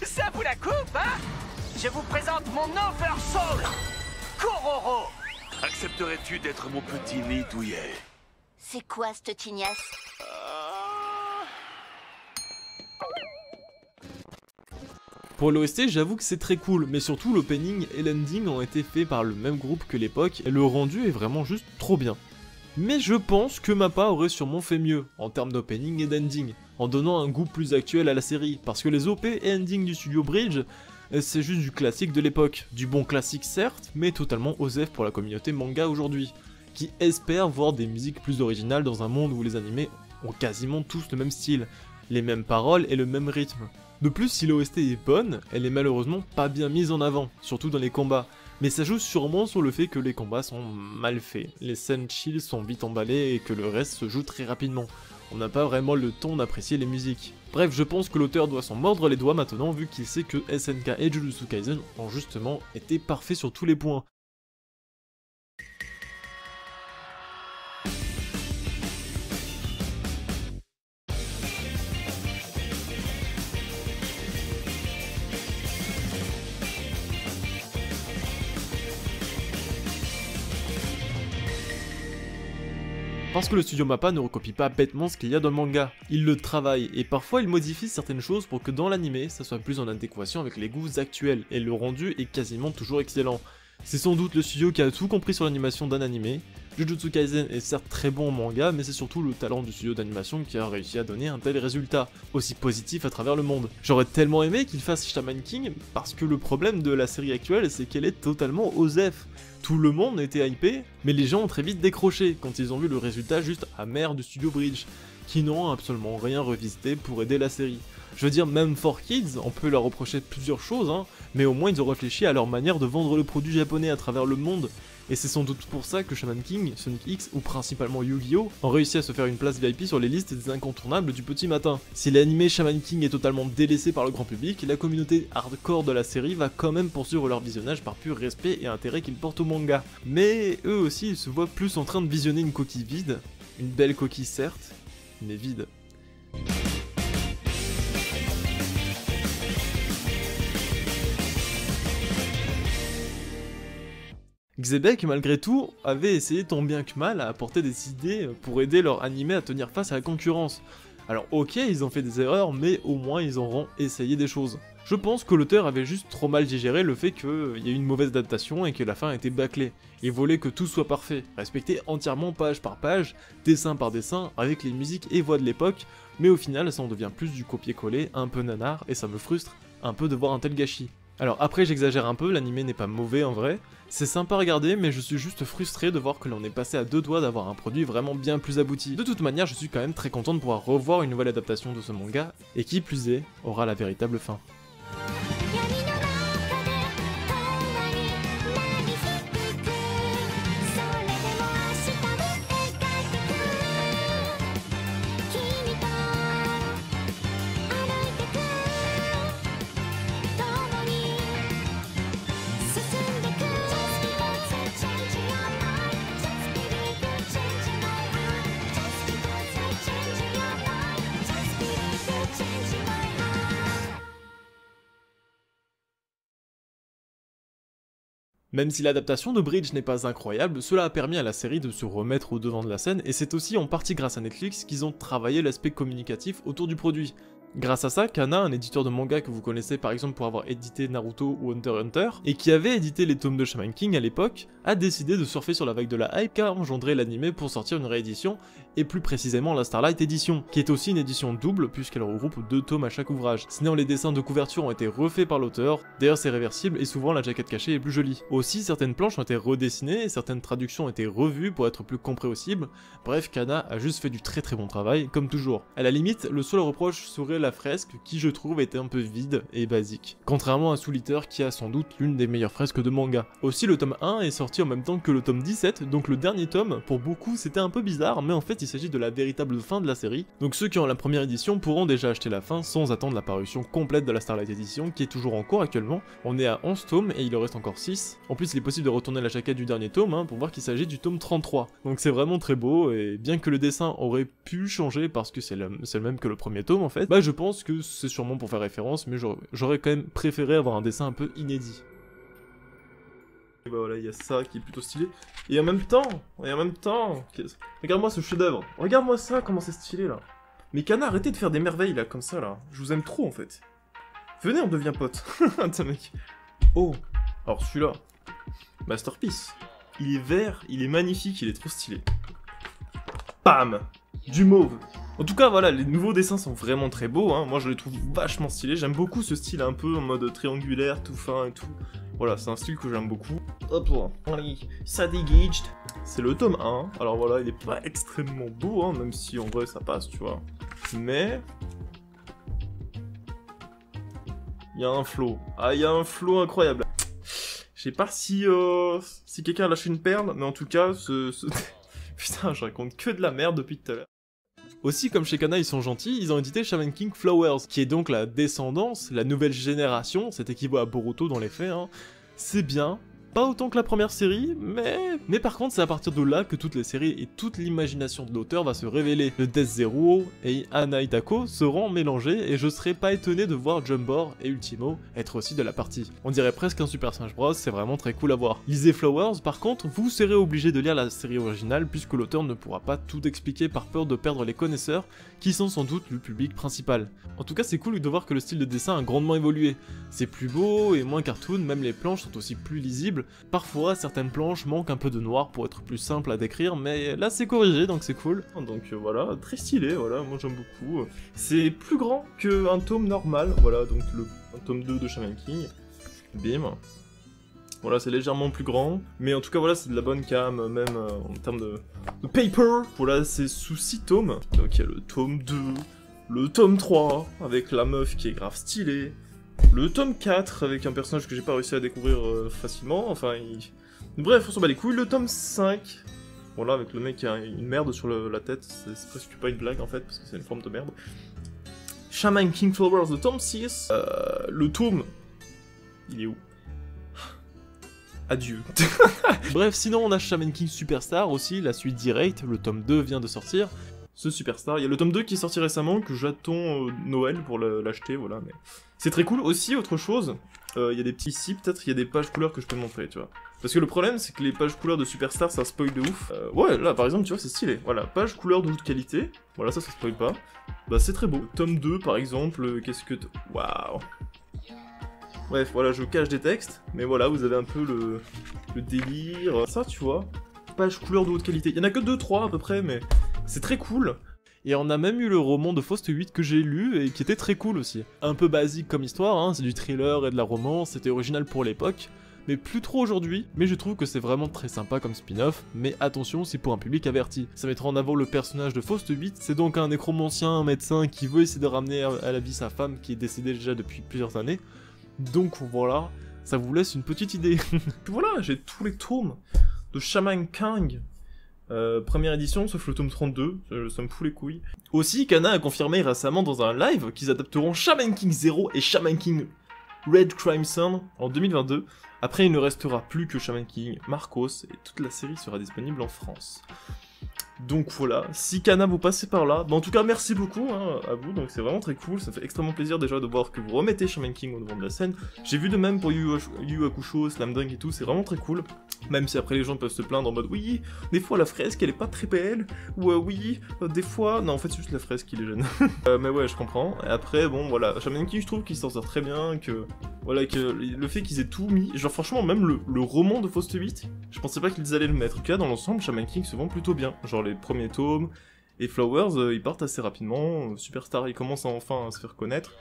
Ça vous la coupe, hein? Je vous présente mon Oversoul, Kororo. Accepterais-tu d'être mon petit nid douillet? C'est quoi cette tignasse? Pour l'OST, j'avoue que c'est très cool, mais surtout l'opening et l'ending ont été faits par le même groupe que l'époque, et le rendu est vraiment juste trop bien. Mais je pense que Mappa aurait sûrement fait mieux, en termes d'opening et d'ending, en donnant un goût plus actuel à la série, parce que les OP et ending du studio Bridge, c'est juste du classique de l'époque, du bon classique certes, mais totalement osef pour la communauté manga aujourd'hui, qui espère voir des musiques plus originales dans un monde où les animés ont quasiment tous le même style, les mêmes paroles et le même rythme. De plus, si l'OST est bonne, elle est malheureusement pas bien mise en avant, surtout dans les combats. Mais ça joue sûrement sur le fait que les combats sont mal faits, les scènes chill sont vite emballées et que le reste se joue très rapidement. On n'a pas vraiment le temps d'apprécier les musiques. Bref, je pense que l'auteur doit s'en mordre les doigts maintenant vu qu'il sait que SNK et Jujutsu Kaisen ont justement été parfaits sur tous les points. Parce que le studio Mappa ne recopie pas bêtement ce qu'il y a dans le manga, il le travaille, et parfois il modifie certaines choses pour que dans l'anime, ça soit plus en adéquation avec les goûts actuels, et le rendu est quasiment toujours excellent. C'est sans doute le studio qui a tout compris sur l'animation d'un anime. Jujutsu Kaisen est certes très bon en manga, mais c'est surtout le talent du studio d'animation qui a réussi à donner un tel résultat, aussi positif à travers le monde. J'aurais tellement aimé qu'il fasse Shaman King, parce que le problème de la série actuelle, c'est qu'elle est totalement osef. Tout le monde était hypé, mais les gens ont très vite décroché quand ils ont vu le résultat juste amer du studio Bridge, qui n'ont absolument rien revisité pour aider la série. Je veux dire, même 4Kids, on peut leur reprocher plusieurs choses, hein, mais au moins ils ont réfléchi à leur manière de vendre le produit japonais à travers le monde, et c'est sans doute pour ça que Shaman King, Sonic X ou principalement Yu-Gi-Oh! Ont réussi à se faire une place VIP sur les listes des incontournables du petit matin. Si l'anime Shaman King est totalement délaissé par le grand public, la communauté hardcore de la série va quand même poursuivre leur visionnage par pur respect et intérêt qu'ils portent au manga. Mais eux aussi ils se voient plus en train de visionner une coquille vide, une belle coquille certes, mais vide. Xebec, malgré tout, avait essayé tant bien que mal à apporter des idées pour aider leur animé à tenir face à la concurrence. Alors ok, ils ont fait des erreurs, mais au moins ils auront essayé des choses. Je pense que l'auteur avait juste trop mal digéré le fait qu'il y ait eu une mauvaise adaptation et que la fin a été bâclée. Il voulait que tout soit parfait, respecté entièrement page par page, dessin par dessin, avec les musiques et voix de l'époque, mais au final ça en devient plus du copier-coller, un peu nanar, et ça me frustre un peu de voir un tel gâchis. Alors après j'exagère un peu, l'anime n'est pas mauvais en vrai, c'est sympa à regarder mais je suis juste frustré de voir que l'on est passé à deux doigts d'avoir un produit vraiment bien plus abouti. De toute manière je suis quand même très content de pouvoir revoir une nouvelle adaptation de ce manga, et qui plus est, aura la véritable fin. Même si l'adaptation de Bridge n'est pas incroyable, cela a permis à la série de se remettre au devant de la scène, et c'est aussi en partie grâce à Netflix qu'ils ont travaillé l'aspect communicatif autour du produit. Grâce à ça, Kana, un éditeur de manga que vous connaissez par exemple pour avoir édité Naruto ou Hunter x Hunter, et qui avait édité les tomes de Shaman King à l'époque, a décidé de surfer sur la vague de la hype qu'a engendré l'anime pour sortir une réédition, et plus précisément la Starlight Edition, qui est aussi une édition double puisqu'elle regroupe 2 tomes à chaque ouvrage. Sinon les dessins de couverture ont été refaits par l'auteur, d'ailleurs c'est réversible et souvent la jaquette cachée est plus jolie. Aussi certaines planches ont été redessinées, et certaines traductions ont été revues pour être plus compréhensibles, bref Kana a juste fait du très bon travail, comme toujours. À la limite, le seul reproche serait la fresque qui je trouve était un peu vide et basique, contrairement à Soul Eater qui a sans doute l'une des meilleures fresques de manga. Aussi le tome 1 est sorti en même temps que le tome 17, donc le dernier tome, pour beaucoup c'était un peu bizarre, mais en fait il s'agit de la véritable fin de la série, donc ceux qui ont la première édition pourront déjà acheter la fin sans attendre la parution complète de la Starlight Edition qui est toujours en cours actuellement. On est à 11 tomes et il en reste encore 6. En plus il est possible de retourner la jaquette du dernier tome pour voir qu'il s'agit du tome 33. Donc c'est vraiment très beau, et bien que le dessin aurait pu changer parce que c'est le même que le premier tome en fait, bah je pense que c'est sûrement pour faire référence, mais j'aurais quand même préféré avoir un dessin un peu inédit. Et bah voilà, il y a ça qui est plutôt stylé. Et en même temps, regarde-moi ce chef-d'œuvre. Regarde-moi ça, comment c'est stylé là. Mais Kana, arrêtez de faire des merveilles là, comme ça là. Je vous aime trop en fait. Venez, on devient potes. Attends mec. Oh, alors celui-là. Masterpiece. Il est vert, il est magnifique, il est trop stylé. Bam! Du mauve. En tout cas, voilà, les nouveaux dessins sont vraiment très beaux, hein. Moi je les trouve vachement stylés. J'aime beaucoup ce style un peu en mode triangulaire, tout fin et tout. Voilà, c'est un style que j'aime beaucoup. Hop là, allez, ça dégage. C'est le tome 1. Alors voilà, il est pas extrêmement beau, hein, même si en vrai ça passe, tu vois. Mais il y a un flow. Ah, il y a un flow incroyable. Je sais pas si quelqu'un a lâché une perle, mais en tout cas, putain, je raconte que de la merde depuis tout à l'heure. Aussi, comme chez Kana ils sont gentils, ils ont édité Shaman King Flowers, qui est donc la descendance, la nouvelle génération, c'est équivaut à Boruto dans les faits, hein. C'est bien, pas autant que la première série, mais par contre c'est à partir de là que toutes les séries et toute l'imagination de l'auteur va se révéler. Le Death Zero et Anaitako seront mélangés et je serais pas étonné de voir Jumbor et Ultimo être aussi de la partie. On dirait presque un Super Smash Bros, c'est vraiment très cool à voir. Lisez Flowers, par contre, vous serez obligé de lire la série originale puisque l'auteur ne pourra pas tout expliquer par peur de perdre les connaisseurs qui sont sans doute le public principal. En tout cas c'est cool de voir que le style de dessin a grandement évolué. C'est plus beau et moins cartoon, même les planches sont aussi plus lisibles. Parfois, certaines planches manquent un peu de noir pour être plus simple à décrire, mais là c'est corrigé, donc c'est cool. Donc voilà, très stylé, voilà, moi j'aime beaucoup. C'est plus grand qu'un tome normal, voilà, donc un tome 2 de Shaman King. Bim. Voilà, c'est légèrement plus grand, mais en tout cas voilà, c'est de la bonne cam, même en termes de paper. Voilà, c'est sous 6 tomes, donc il y a le tome 2, le tome 3, avec la meuf qui est grave stylée. Le tome 4, avec un personnage que j'ai pas réussi à découvrir facilement, enfin, bref, on s'en bat les couilles. Le tome 5, voilà, avec le mec qui a une merde sur la tête, c'est presque pas une blague en fait, parce que c'est une forme de merde. Shaman King Flowers, le tome 6, le tome... Il est où? Adieu. Bref, sinon on a Shaman King Superstar aussi, la suite directe, le tome 2 vient de sortir. Ce Superstar, il y a le tome 2 qui est sorti récemment, que j'attends Noël pour l'acheter, voilà, mais... C'est très cool. Aussi, autre chose, il y a des petits ici, peut-être il y a des pages couleurs que je peux te montrer, tu vois. Parce que le problème, c'est que les pages couleurs de Superstar, ça spoil de ouf. Ouais, là, par exemple, tu vois, c'est stylé. Voilà, page couleur de haute qualité. Voilà, ça spoil pas. Bah, c'est très beau. Tome 2, par exemple, qu'est-ce que... Waouh. Bref, voilà, je cache des textes, mais voilà, vous avez un peu le délire. Ça, tu vois, page couleur de haute qualité. Il y en a que 2-3 à peu près, mais c'est très cool. Et on a même eu le roman de Faust 8 que j'ai lu et qui était très cool aussi. Un peu basique comme histoire, hein, c'est du thriller et de la romance, c'était original pour l'époque, mais plus trop aujourd'hui, mais je trouve que c'est vraiment très sympa comme spin-off, mais attention, c'est pour un public averti. Ça mettra en avant le personnage de Faust 8, c'est donc un nécromancien, un médecin qui veut essayer de ramener à la vie sa femme qui est décédée déjà depuis plusieurs années. Donc voilà, ça vous laisse une petite idée. Voilà, j'ai tous les tomes de Shaman King. Première édition, sauf le tome 32, ça me fout les couilles. Aussi, Kana a confirmé récemment dans un live qu'ils adapteront Shaman King 0 et Shaman King Red Crimson en 2022. Après, il ne restera plus que Shaman King Marcos et toute la série sera disponible en France. Donc voilà, si Kana vous passez par là, bah en tout cas merci beaucoup hein, à vous, donc c'est vraiment très cool, ça fait extrêmement plaisir déjà de voir que vous remettez Shaman King au devant de la scène. J'ai vu de même pour Yu Yu Hakusho, Slam Dunk et tout, c'est vraiment très cool. Même si après les gens peuvent se plaindre en mode oui, des fois la fresque elle est pas très belle, ou oui, des fois... Non en fait c'est juste la fresque qui est jeune. Mais ouais je comprends, et après bon voilà, Shaman King je trouve qu'il s'en sort très bien, que... Voilà, que le fait qu'ils aient tout mis, genre franchement même le roman de Faust 8, je pensais pas qu'ils allaient le mettre. En tout cas dans l'ensemble, Shaman King se vend plutôt bien. Genre les premiers tomes, Et Flowers, ils partent assez rapidement, Superstar il commence enfin à se faire connaître.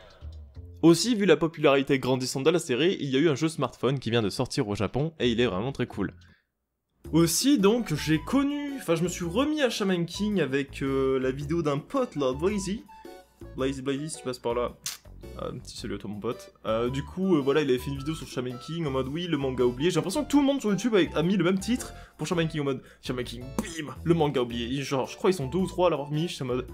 Aussi, vu la popularité grandissante de la série, il y a eu un jeu smartphone qui vient de sortir au Japon, et il est vraiment très cool. Aussi, donc, je me suis remis à Shaman King avec la vidéo d'un pote là, Blazy, si tu passes par là. Petit salut à toi mon pote. Du coup, voilà, il avait fait une vidéo sur Shaman King en mode oui, le manga oublié. J'ai l'impression que tout le monde sur YouTube a mis le même titre pour Shaman King en mode Shaman King, bim, le manga oublié. Et genre, je crois ils sont 2 ou 3 à l'avoir mis, j'étais en mode.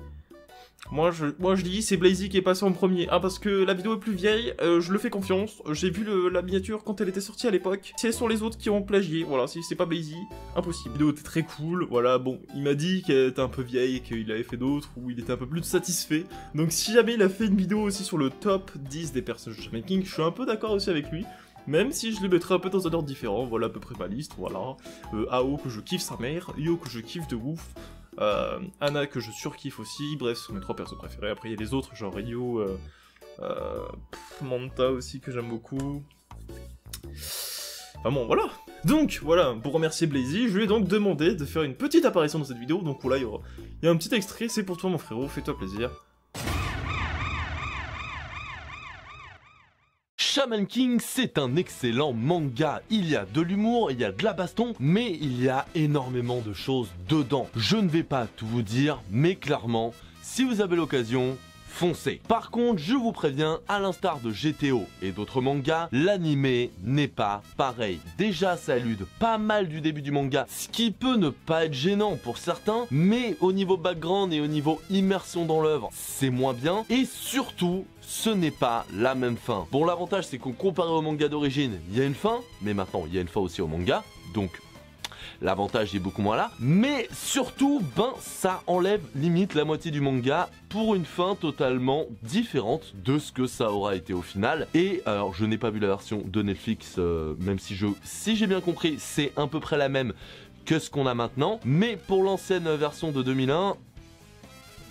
Moi je dis c'est Blazy qui est passé en premier. Ah parce que la vidéo est plus vieille, je le fais confiance. J'ai vu la miniature quand elle était sortie à l'époque. Ce sont les autres qui ont plagié, voilà, si c'est pas Blazy, impossible. La vidéo était très cool, voilà, bon, il m'a dit qu'elle était un peu vieille et qu'il avait fait d'autres où il était un peu plus satisfait. Donc si jamais il a fait une vidéo aussi sur le top 10 des personnages de Shaman King, je suis un peu d'accord aussi avec lui. Même si je le mettrais un peu dans un ordre différent, voilà à peu près ma liste, voilà. Ao que je kiffe sa mère, Yo que je kiffe de ouf. Anna que je surkiffe aussi, bref, ce sont mes 3 persos préférés. Après il y a les autres, genre Ryo, Manta aussi que j'aime beaucoup. Enfin bon, voilà. Donc voilà, pour remercier Blazy, je lui ai donc demandé de faire une petite apparition dans cette vidéo. Donc voilà, il y a un petit extrait, c'est pour toi mon frérot, fais-toi plaisir. Shaman King, c'est un excellent manga. Il y a de l'humour, il y a de la baston, mais il y a énormément de choses dedans. Je ne vais pas tout vous dire, mais clairement, si vous avez l'occasion, foncez. Par contre, je vous préviens, à l'instar de GTO et d'autres mangas, l'animé n'est pas pareil. Déjà, ça élude pas mal du début du manga, ce qui peut ne pas être gênant pour certains, mais au niveau background et au niveau immersion dans l'œuvre, c'est moins bien. Et surtout, ce n'est pas la même fin. Bon, l'avantage c'est qu'on comparé au manga d'origine, il y a une fin, mais maintenant il y a une fin aussi au manga, donc l'avantage est beaucoup moins là. Mais surtout, ça enlève limite la moitié du manga pour une fin totalement différente de ce que ça aura été au final. Et alors, je n'ai pas vu la version de Netflix, même si j'ai bien compris, c'est à peu près la même que ce qu'on a maintenant. Mais pour l'ancienne version de 2001,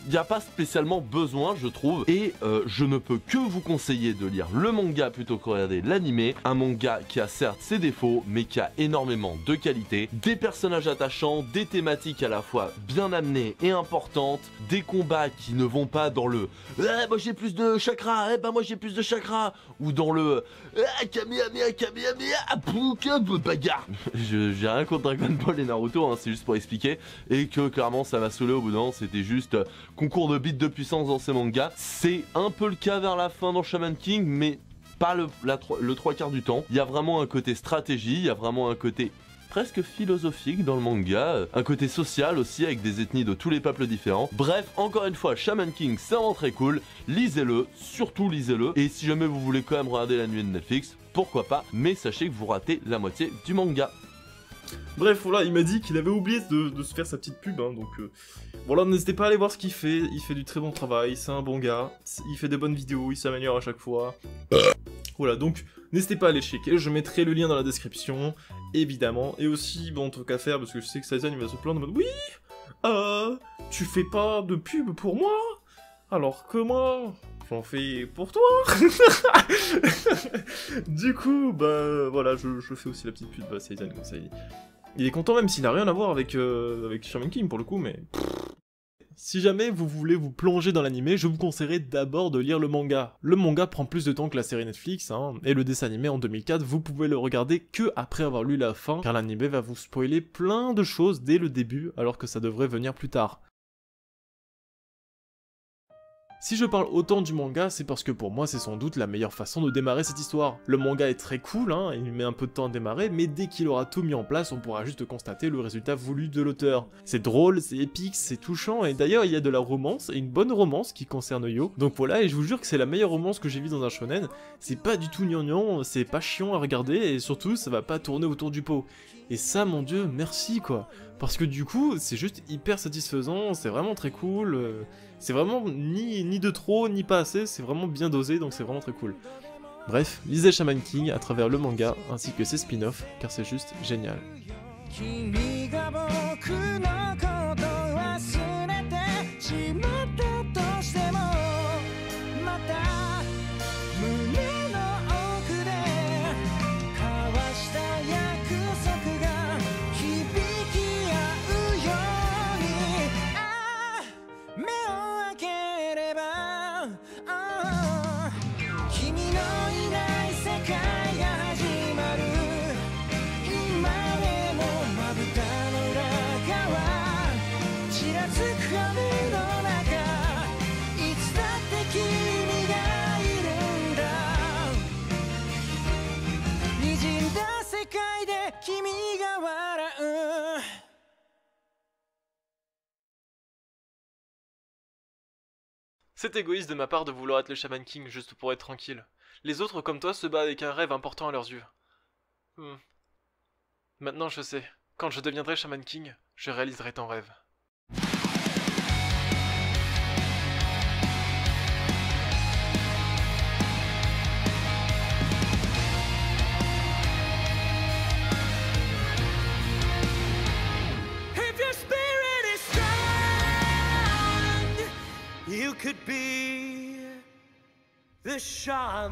il n'y a pas spécialement besoin, je trouve, et je ne peux que vous conseiller de lire le manga plutôt que regarder l'animé. Un manga qui a certes ses défauts, mais qui a énormément de qualité, des personnages attachants, des thématiques à la fois bien amenées et importantes, des combats qui ne vont pas dans le « moi j'ai plus de chakra, moi j'ai plus de chakra » ou dans le « Kamehameha, Kamehameha, bagarre ». J'ai rien contre Dragon Ball et Naruto, hein, c'est juste pour expliquer, et que clairement ça m'a saoulé au bout d'un moment, c'était juste concours de bits de puissance dans ces mangas. C'est un peu le cas vers la fin dans Shaman King, mais pas le 3/4 du temps. Il y a vraiment un côté stratégie, il y a vraiment un côté presque philosophique dans le manga, un côté social aussi avec des ethnies de tous les peuples différents. Bref, encore une fois, Shaman King c'est vraiment très cool, lisez-le, surtout lisez-le, et si jamais vous voulez quand même regarder la nuit de Netflix, pourquoi pas, mais sachez que vous ratez la moitié du manga. Bref, voilà, il m'a dit qu'il avait oublié de se faire sa petite pub, hein, donc voilà, n'hésitez pas à aller voir ce qu'il fait du très bon travail, c'est un bon gars, il fait des bonnes vidéos, il s'améliore à chaque fois. Voilà, donc n'hésitez pas à aller checker, je mettrai le lien dans la description, évidemment, et aussi, bon, truc à faire, parce que je sais que Saizan il va se plaindre en mode oui, tu fais pas de pub pour moi, alors que moi, j'en fais pour toi. Du coup, bah voilà, je fais aussi la petite pub à Saizan, comme ça il est content même s'il n'a rien à voir avec Shaman King pour le coup, mais... Si jamais vous voulez vous plonger dans l'animé, je vous conseillerais d'abord de lire le manga. Le manga prend plus de temps que la série Netflix, hein, et le dessin animé en 2004, vous pouvez le regarder que après avoir lu la fin, car l'animé va vous spoiler plein de choses dès le début, alors que ça devrait venir plus tard. Si je parle autant du manga, c'est parce que pour moi c'est sans doute la meilleure façon de démarrer cette histoire. Le manga est très cool, hein, il met un peu de temps à démarrer, mais dès qu'il aura tout mis en place, on pourra juste constater le résultat voulu de l'auteur. C'est drôle, c'est épique, c'est touchant, et d'ailleurs il y a de la romance, et une bonne romance qui concerne Yo. Donc voilà, et je vous jure que c'est la meilleure romance que j'ai vue dans un shonen, c'est pas du tout gnangnan, c'est pas chiant à regarder, et surtout ça va pas tourner autour du pot. Et ça, mon dieu, merci quoi. Parce que du coup, c'est juste hyper satisfaisant, c'est vraiment très cool, c'est vraiment ni de trop, ni pas assez, c'est vraiment bien dosé, donc c'est vraiment très cool. Bref, lisez Shaman King à travers le manga, ainsi que ses spin-offs, car c'est juste génial. C'est égoïste de ma part de vouloir être le Shaman King juste pour être tranquille. Les autres comme toi se battent avec un rêve important à leurs yeux. Maintenant je sais, quand je deviendrai Shaman King, je réaliserai ton rêve. You could be the shaman.